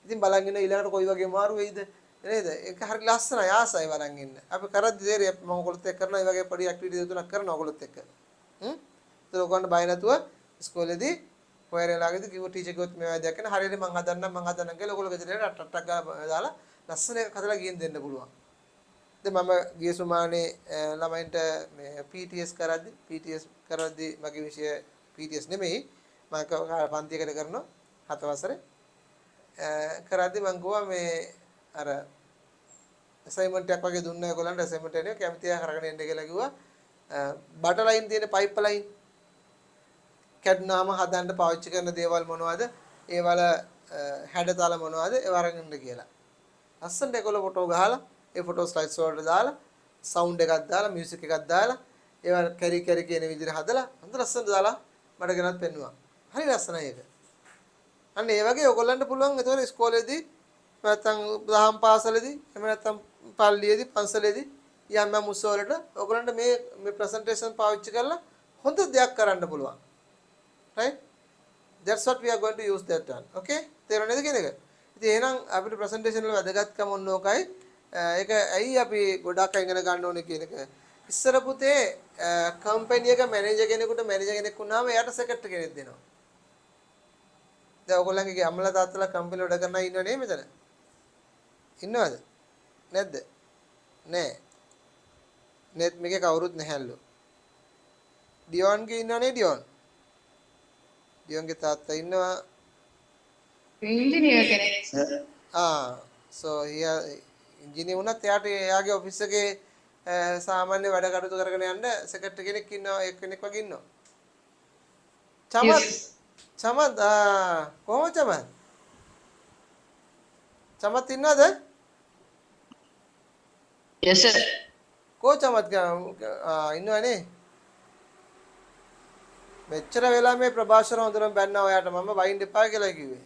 Speaker 1: ඉතින් බලන් ඉන්න ඊළඟට කොයි වගේ මාරු වෙයිද? නේද? ඒක හරි ලස්සනයි ආසයි බලන් ඉන්න. අපි කරද්දි තේරෙයි මම ඔයගොල්ලොත් එක්ක කරනවා මේ වගේ පොඩි ඇක්ටිවිටි දෙතුනක් කරනවා ඔයගොල්ලොත් එක්ක. ඒක ඔයගොල්ලන්ට බය නැතුව ඉස්කෝලේදී හොයරලාගෙදී කිව්ව ටීචර් කිව්වොත් මේ වගේ දෙයක් කරන හරියට මං හදන්නම් කියලා ඔයගොල්ලෝ ගෙදර ටට්ටක් ගාලා දාලා ලස්සන එකක් හදලා ගිහින් දෙන්න පුළුවන්. දැන් මම ගිය සුමානේ ළමයින්ට මේ PTS කරද්දී මගේ විෂය PTS නෙමෙයි මම පන්තියකට කරනවා 7 වසරේ කරද්දී මං ගියා මේ අර අසයින්මන්ට් එකක් වගේ දුන්නා ඒගොල්ලන්ට අසයින්මන්ට් එකේ කැමති අය කරගෙන එන්න කියලා කිව්වා බටර් ලයින් තියෙන පයිප් ලයින් කැඩුනාම හදන්න පාවිච්චි කරන දේවල් මොනවද ඒවල හැඩතල මොනවද ඒව අරගෙන ඉන්න කියලා අස්සන්ට ඒගොල්ලෝ ෆොටෝ ගහලා ඒ ෆොටෝ ස්ලයිඩ්ස් වලට දාලා සවුන්ඩ් එකක් දාලා මියුසික් එකක් දාලා ඒවා කැරි කියන විදිහට හදලා හොඳ ලස්සනට දාලා මට ගෙනත් පෙන්නුවා හරි ලස්සනයි ඒක අන්න ඒ වගේ ඔයගොල්ලන්ට පුළුවන් ඒතකොට ඉස්කෝලේදී නැත්නම් දහම් පාසලේදී එහෙම නැත්නම් පල්ලියේදී පන්සලේදී යම් යම් උත්සව වලට ඔයගොල්ලන්ට මේ ප්‍රසන්ටේෂන් පාවිච්චි කරලා හොඳ දෙයක් කරන්න පුළුවන් right that's what we are going to use that one okay තේරුණාද කියන එක ඉතින් එහෙනම් අපිට ප්‍රසන්ටේෂන් වල වැදගත්කම ඕනෝකයි ඒක ඇයි අපි ගොඩක් ඉගෙන ගන්න ඕනේ කියන එක ඉස්සර පුතේ කම්පැනි එක මැනේජර් කෙනෙකුට මැනේජර් කෙනෙක් වුණාම එයාට සෙක්‍රටරි කෙනෙක් දෙනවා දැන් ඔයගොල්ලන්ගේ අම්මලා තාත්තලා කම්පැනි වැඩ කරන අය ඉන්නව නේ මෙතන ඉන්නවද නැද්ද නෑ නෙත් මේකේ කවුරුත් නැහැලු ඩියෝන්ගේ ඉන්නවනේ ඩියෝන්ගේ තාත්තා ඉන්නවා
Speaker 4: engineer කෙනෙක් sir.
Speaker 1: so ඉංජිනේර වුණත් එයාගේ ඔෆිස් එකේ සාමාන්‍ය වැඩ කටයුතු කරගෙන යන්න සෙක්‍රටරි කෙනෙක් ඉන්නවා ඒ කෙනෙක් වගේ ඉන්නවා චමත් කොහොමද චමත් ඉන්නවද
Speaker 4: Yes sir.
Speaker 1: කෝ චමත් ඉන්නවනේ මෙච්චර වෙලා මේ ප්‍රභාෂර හොඳටම බැන්නා ඔයාට මම වයින් දෙපා කියලා කිව්වේ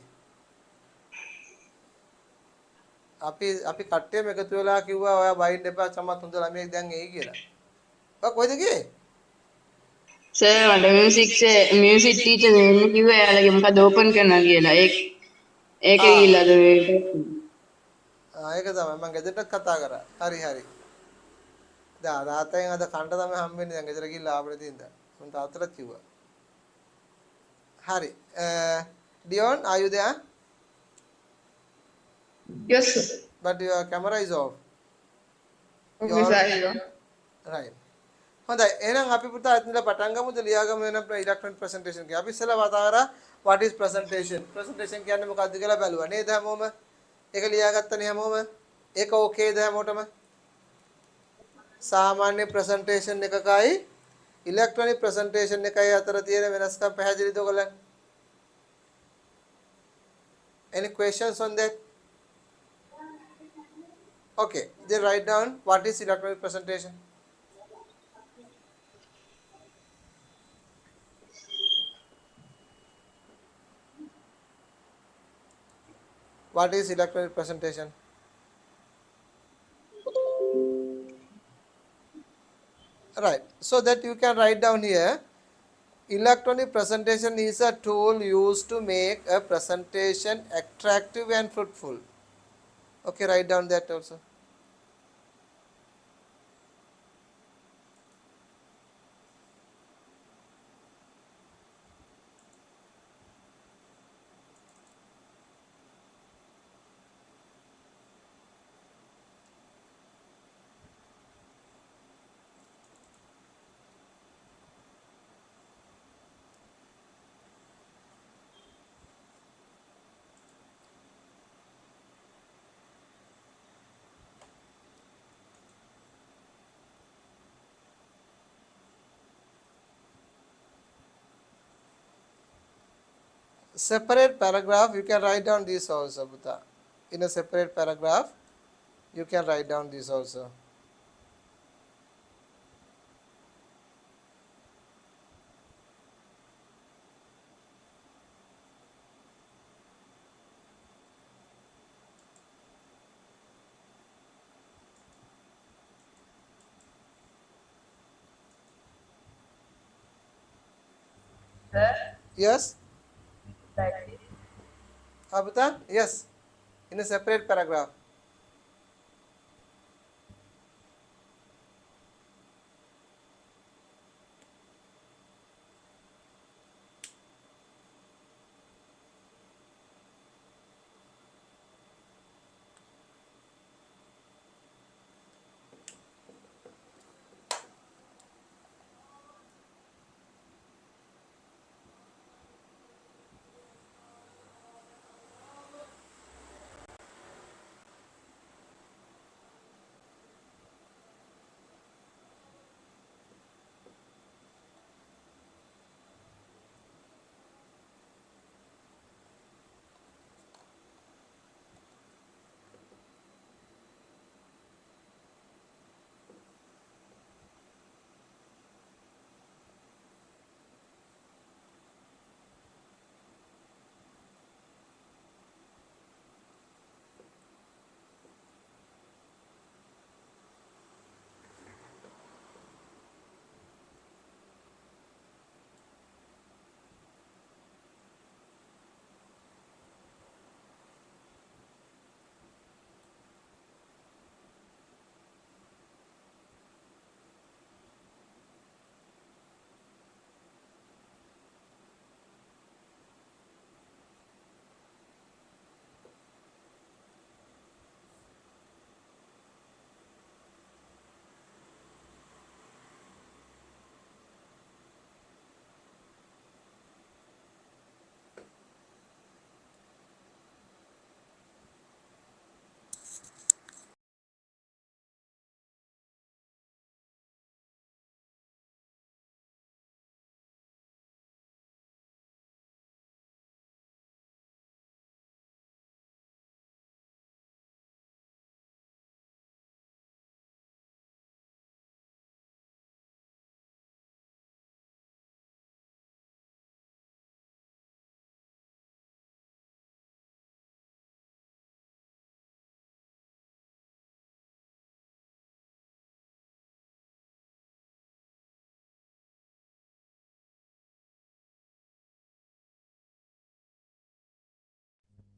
Speaker 1: අපි කට්ටියම එකතු වෙලා කිව්වා ඔයා වයින් දෙපා චමත් හොඳ ළමයෙක් දැන් එයි කියලා ඔයා කොහෙද ගියේ
Speaker 4: sir මට music teacher දෙන්න කිව්වා එයාලගේ මොකද ඕපන් කරනවා කියලා ඒක ගිහිල්ලා
Speaker 1: ඒක තමයි මම ගෙදරට කතා කරා හරි දැන් තාත්තෙන් අද කන්න තමයි හම්බෙන්නේ දැන් ගෙදර ගිහිල්ලා ආපුවා තින්දා මම තාත්තට කිව්වා Hari. Dion, are you there?
Speaker 4: yes sir.
Speaker 1: But your camera is off.
Speaker 4: Okay sir.
Speaker 1: Right. හොඳයි. එහෙනම් අපි පුතා අතනලා පටන් ගමුද ලියාගමු වෙන ඉලෙක්ට්‍රොනික ප්‍රසන්ටේෂන් එක. අපි ඉස්සෙල්ලා කතා කරා what is presentation. Presentation කියන්නේ මොකක්ද කියලා බැලුවා නේද හැමෝම? ඒක ලියාගත්තනේ හැමෝම? ඒක ඕකේද හැමෝටම? සාමාන්‍ය ප්‍රසන්ටේෂන් එකකයි ඉලෙක්ට්‍රොනික ප්‍රසන්ටේෂන් එකයි අතර තියෙන වෙනස්කම් පැහැදිලිද ඔයගොල්ලන්? Any questions on that? Okay, then write down what is electronic presentation. What is electronic presentation? Right. So that you can write down here. Electronic presentation is a tool used to make a presentation attractive and fruitful. Okay, write down that also. Separate paragraph, you can write down this also, Buddha. In a separate paragraph, you can write down this also.
Speaker 2: Sir,
Speaker 1: Yes,
Speaker 2: like this.
Speaker 1: Buddha? Yes, in a separate paragraph.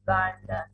Speaker 2: Gone.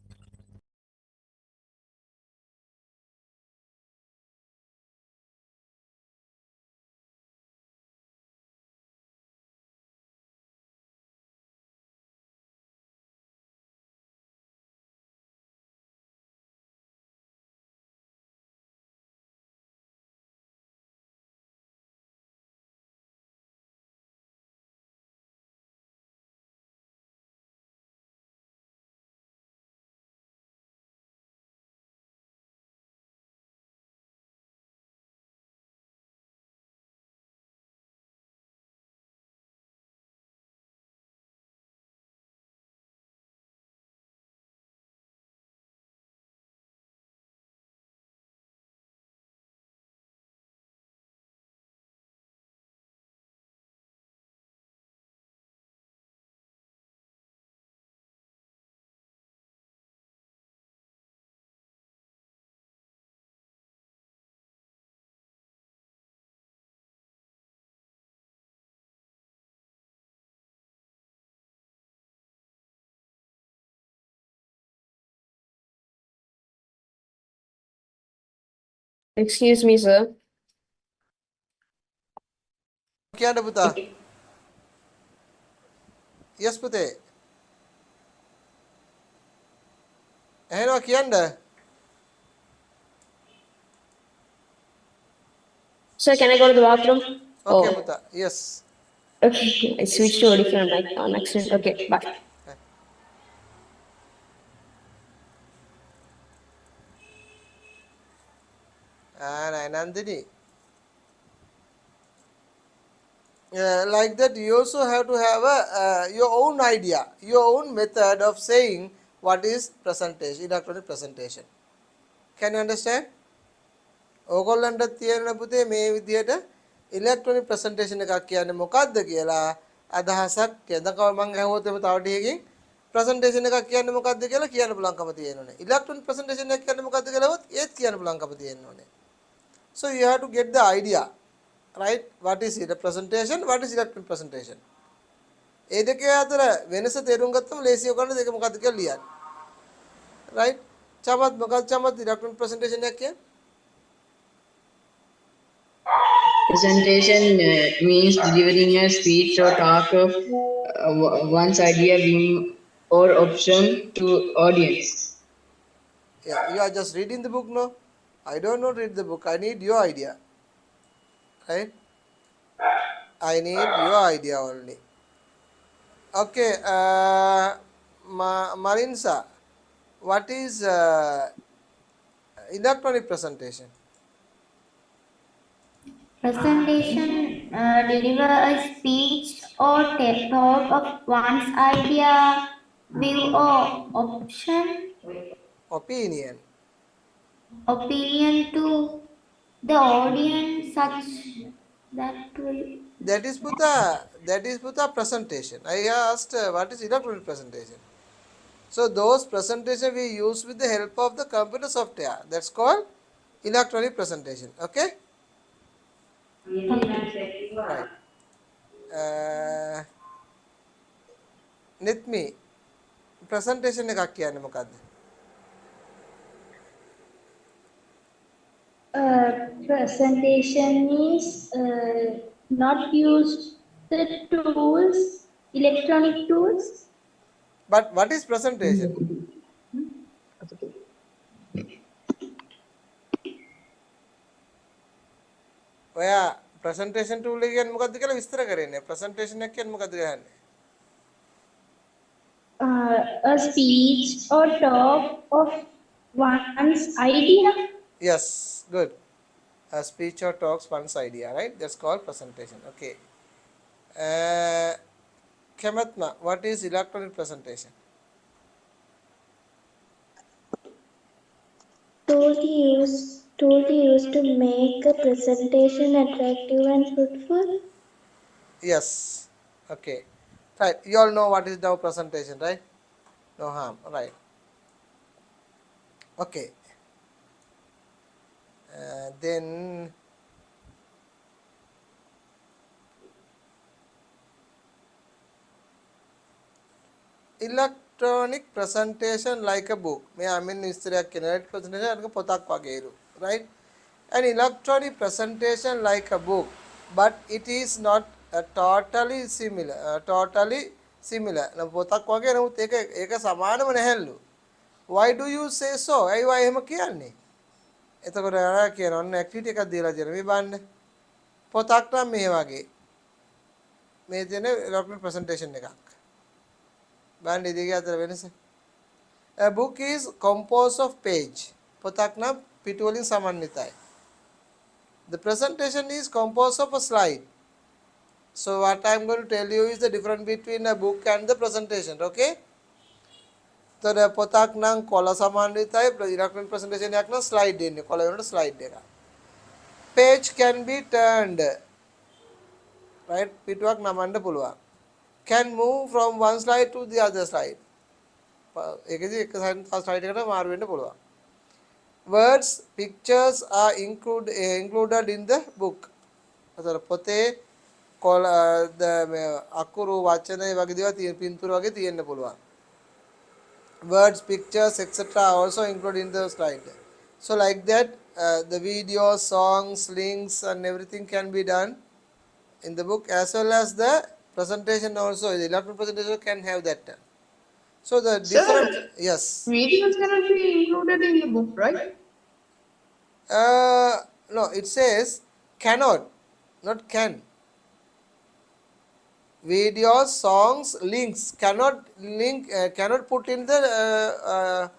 Speaker 7: Excuse me, sir.
Speaker 1: කියන්න පුතා. yes පුතේ. ඇහෙනවා කියන්න.
Speaker 7: Sir, can I go to the bathroom?
Speaker 1: okay
Speaker 7: Oh,
Speaker 1: පුතා. yes.
Speaker 7: okay. I switched to a different mic on accident. Okay, bye.
Speaker 1: Nandini. Like that, you also have to have your own idea, your own method of saying what is presentation, electronic presentation. Can you understand? ඕගොල්ලන්ට තියෙන පුතේ මේ විදියට ඉලෙක්ට්‍රොනික presentation එකක් කියන්නේ මොකක්ද කියලා අදහසක් කියනකව මම අහුවොත් එමෙ තව ටිකකින් ප්‍රසන්ටේෂන් එකක් කියන්නේ මොකක්ද කියලා කියන්න පුළුවන්කම තියෙනෝනේ. ඉලෙක්ට්‍රොනික ප්‍රසන්ටේෂන් එකක් කියන්නේ මොකක්ද කියලා හොත් ඒත් කියන්න පුළුවන්කම තියෙනෝනේ. So you have to get the idea, right? What is it? A presentation? What is electronic presentation? ඒ දෙකේ අතර වෙනස තේරුම් ගත්තම ලේසිය කරන්න දෙක මොකක්ද කියලා ලියන්න. right? චමත් මොකක්ද චමත් electronic presentation එකක් කියන්නේ?
Speaker 8: Presentation means delivering a speech or talk of one's idea, being or option to audience.
Speaker 1: Yeah, you are just reading the book, no? I don't know read the book. I need your idea, right? I need your idea only. Okay, Marinsa, what is electronic presentation?
Speaker 5: Presentation deliver a speech or talk of one's idea, view or
Speaker 1: Opinion.
Speaker 5: opinion to the audience such that will
Speaker 1: That is Putha presentation. I asked what is electronic presentation. So those presentation we use with the help of the computer software. That's called electronic presentation. Okay? Right. Nithmi, presentation එකක් කියන්නේ මොකද්ද?
Speaker 3: Presentation is not use the tools, electronic tools.
Speaker 1: But what is presentation? ඔයා presentation tool එක කියන්නේ මොකද්ද කියලා විස්තර කරන්නේ. presentation එක කියන්නේ මොකද්ද කියන්නේ?
Speaker 3: A speech or talk of one's idea.
Speaker 1: Yes, good. A speech or talks one's idea, right? That's called presentation. Okay. Kematma, what is electronic presentation?
Speaker 3: Tool used to make a presentation attractive and fruitful.
Speaker 1: Yes. Okay. Right. You all know what is now presentation, right? No harm. Right. Okay. Then electronic presentation like a book. May I mean විස්තරයක් කියන electronic presentation අනික පොතක් වගේලු. Right? An electronic presentation like a book, but it is not totally similar. Totally similar. නම් පොතක් වගේ නමුත් ඒක සමානම නැහැලු. Why do you say so? ඇයි වයි එහෙම කියන්නේ? එතකොට අර කියන ඔන්න ඇක්ටිවිටි එකක් දීලා තියෙනවා. මේ බලන්න. පොතක් නම් මේ වගේ. මේ තියෙන electronic presentation එකක්. බලන්න ඉදිරිය අතර වෙනස. A book is composed of page. පොතක් නම් පිටු වලින් සමන්විතයි. The presentation is composed of a slide. So what I am going to tell you is the difference between a book and the presentation. Okay? So the පොතක් නම් කොළ සමන්විතයි, electronic presentation එකක් නම් slide දෙන්නේ. කොළ වෙනකොට slide එකක්. Page can be turned. Right? පිටුවක් නමන්න පුළුවන්. Can move from one slide to the other slide. ඒකදී එක slide එකකට මාරු වෙන්න පුළුවන්. Words, pictures are included in the book. අතර පොතේ අකුරු වචන වගේ දේවල් තියෙන පින්තූර වගේ තියෙන්න පුළුවන්. Words, pictures, etc. are also included in the slide. So like that, the videos, songs, links, and everything can be done in the book, as well as the presentation also. The electronic presentation can have that. So the
Speaker 4: Sir,
Speaker 1: different, yes.
Speaker 4: videos cannot be included in the book, right?
Speaker 1: No, it says cannot, not can. Videos, songs, links cannot cannot put in the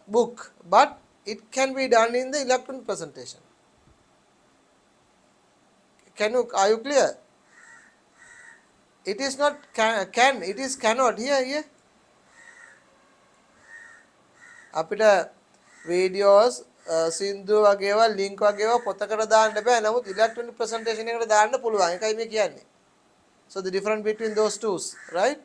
Speaker 1: book, but it can be done in the electronic presentation. Are you clear? It is not can, it is cannot. Here අපිට videos සින්දු වගේවා link වගේවා පොතකට දාන්න බෑ. නමුත් ඉලෙක්ට්‍රොනික presentation එකට දාන්න පුළුවන්. ඒකයි මේ කියන්නේ. So the difference between those two, right?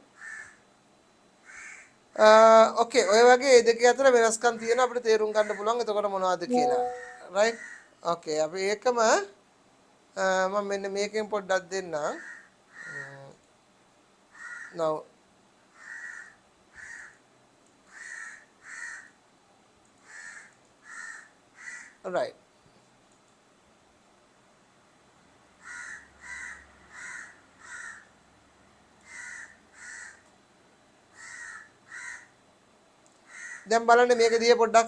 Speaker 1: Okay, ඔය වගේ මේ දෙක අතර වෙනස්කම් තියෙනවා අපිට තේරුම් ගන්න පුළුවන් එතකොට මොනවද කියලා. right? Okay, අපි ඒකම මම මෙන්න මේකෙන් පොඩ්ඩක් දෙන්නම්. now right. දැන් බලන්න මේක දිහා පොඩ්ඩක්.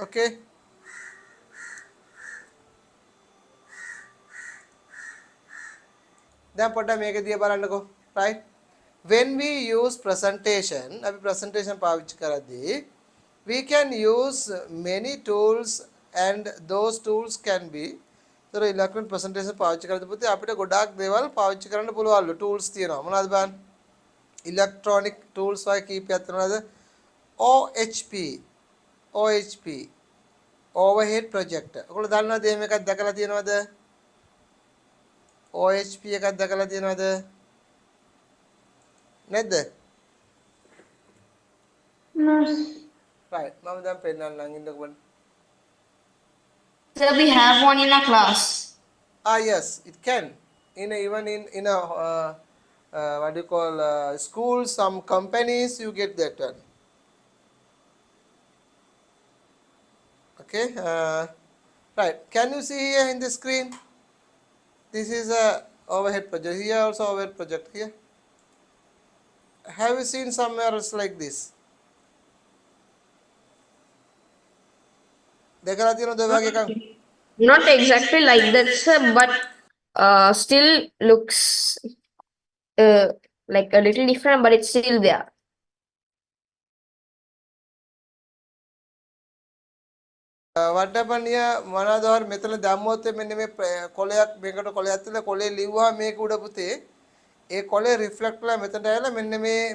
Speaker 1: okay. දැන් පොඩ්ඩක් මේක දිහා බලන්නකෝ. right? When we use presentation, අපි presentation පාවිච්චි කරද්දී we can use many tools, and those tools can be, so electronic presentation පාවිච්චි කරද්දී පුතේ අපිට ගොඩාක් දේවල් පාවිච්චි කරන්න පුළුවන්ලු. tools තියෙනවා. මොනවද බලන්න? electronic tools වගේ කීපයක් තියෙනවද? OHP overhead projector. ඔයගොල්ලෝ දන්නවද එහෙම එකක් දැකලා තියෙනවද? OHP එකක් දැකලා තියෙනවද? නැද්ද? right. මම දැන් පෙන්නන්නම් ඉන්නකො බලන්න.
Speaker 7: Sir, we have one in our class.
Speaker 1: Yes, it can. Even in a what do you call schools, some companies, you get that one. Okay. Right. Can you see here in the screen? This is a overhead project. Here also overhead project here. Have you seen somewhere else like this? देखा रहती है ना दो भाग एक.
Speaker 7: Not exactly like that, sir, but still looks like a little different, but it's still there.
Speaker 1: what happened here? මොනවාද හරි මෙතන දැම්මොත් මෙන්න මේ කොලයක් මේකට කොලයක් තියලා කොලේ ලිව්වා මේක උඩ පුතේ. ඒ කොලේ රිෆ්ලෙක්ට් වෙලා මෙතනට ඇවිල්ලා මෙන්න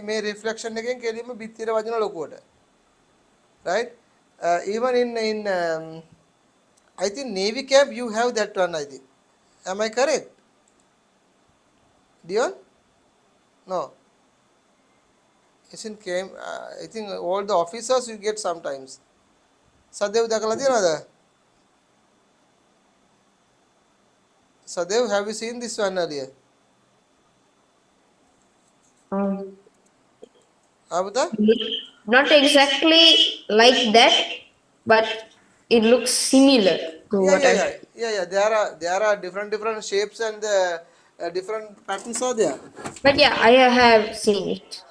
Speaker 1: මේ රිෆ්ලෙක්ෂන් එකෙන් කෙලින්ම බිත්තියට වදින ලොකුවට. right? Even in I think Navy camp you have that one, I think. Am I correct? Dion? No. It's in camp. I think all the officers you get sometimes. Sadev dakala තියෙනවද? Sadev, have you seen this one earlier? Abuda?
Speaker 7: Not exactly like that, but it looks similar to what I.
Speaker 1: Yeah. There are different shapes and different patterns are there.
Speaker 7: But yeah, I have seen it.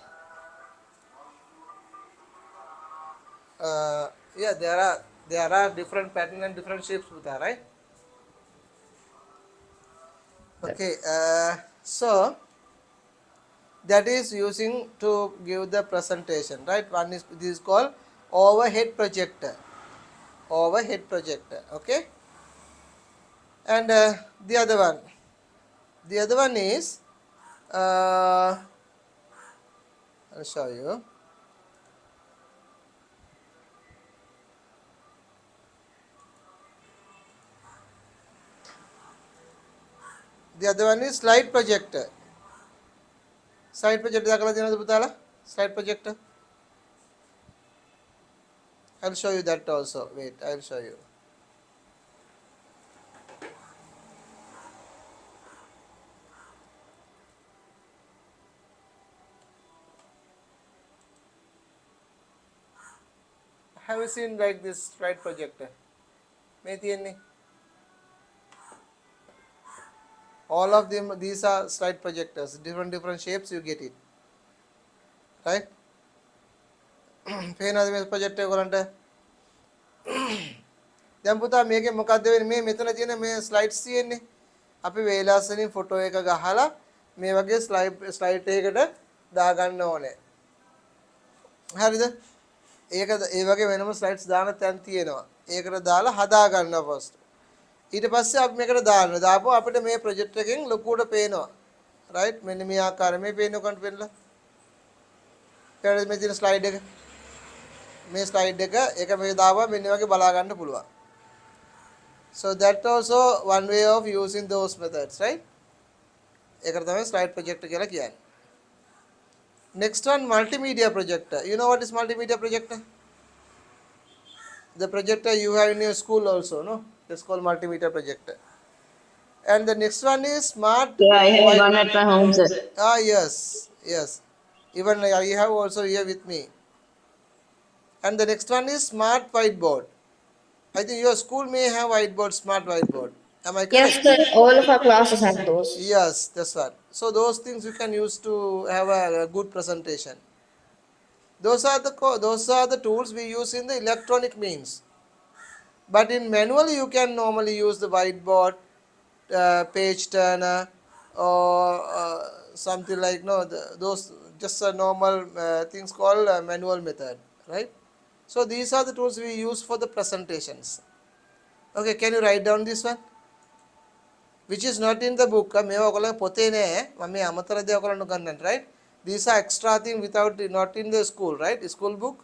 Speaker 1: Yeah, there are different patterns and different shapes with that, right? Okay. So that is using to give the presentation, right? One is this is called overhead projector. Overhead projector. Okay. And the other one is I'll show you. The other one is slide projector. Slide projector dakala තියෙනවද පුතාලා? Slide projector. I'll show you that also. Wait, I'll show you. have you seen like this slide projector? මේ තියෙන්නේ. All of them, these are slide projectors, different shapes, you get it, right? පේනවද මේ project එක ඔයගලන්ට? දැන් පුතා මේකේ මොකක්ද වෙන්නේ? මේ මෙතන තියෙන මේ ස්ලයිඩ්ස් තියෙන්නේ. අපි වේලාස් වලින් ෆොටෝ එක ගහලා මේ වගේ ස්ලයිඩ් එකකට දාගන්න ඕනේ. හරිද? ඒක ඒ වගේ වෙනම ස්ලයිඩ්ස් දාන තැන් තියෙනවා. ඒකට දාලා හදා ගන්නවා ෆස්ට්. ඊට පස්සේ අපි මේකට දානවා. දාපුවා අපිට මේ ප්‍රොජෙක්ට් එකෙන් ලොකුවට පේනවා. රයිට්? මෙන්න මේ ආකාරයෙන් මේ පේන උකන්ට පෙන්නලා. ඊට මේ තියෙන ස්ලයිඩ් එක. මේ ස්ලයිඩ් එක ඒක මේ දාපුවා මෙන්න වගේ බලා ගන්න පුළුවන්. So that also one way of using those methods, right? ඒකට තමයි slide projector කියලා කියන්නේ. Next one, multimedia projector. You know what is multimedia projector? The projector you have in your school also, no? That's called multimedia projector. And the next one is smart.
Speaker 8: Yeah, I have one at my home, sir.
Speaker 1: Yes, yes. Even I have also here with me. And the next one is smart whiteboard. I think your school may have whiteboard, smart whiteboard. Am I correct?
Speaker 7: Yes, sir. All of our classes have those.
Speaker 1: Yes, that's what. So those things you can use to have a good presentation. Those are the tools we use in the electronic means. But in manual, you can normally use the whiteboard, page turner, or something like those just a normal things called manual method, right? So these are the tools we use for the presentations. Okay, can you write down this one? Which is not in the book. මේවා ඔයගොල්ලෝ පොතේ නෑ. මම මේ අමතර දේ ඔයගොල්ලන්ට ගන්නන්න, right? These are extra thing without not in the school, right? School book.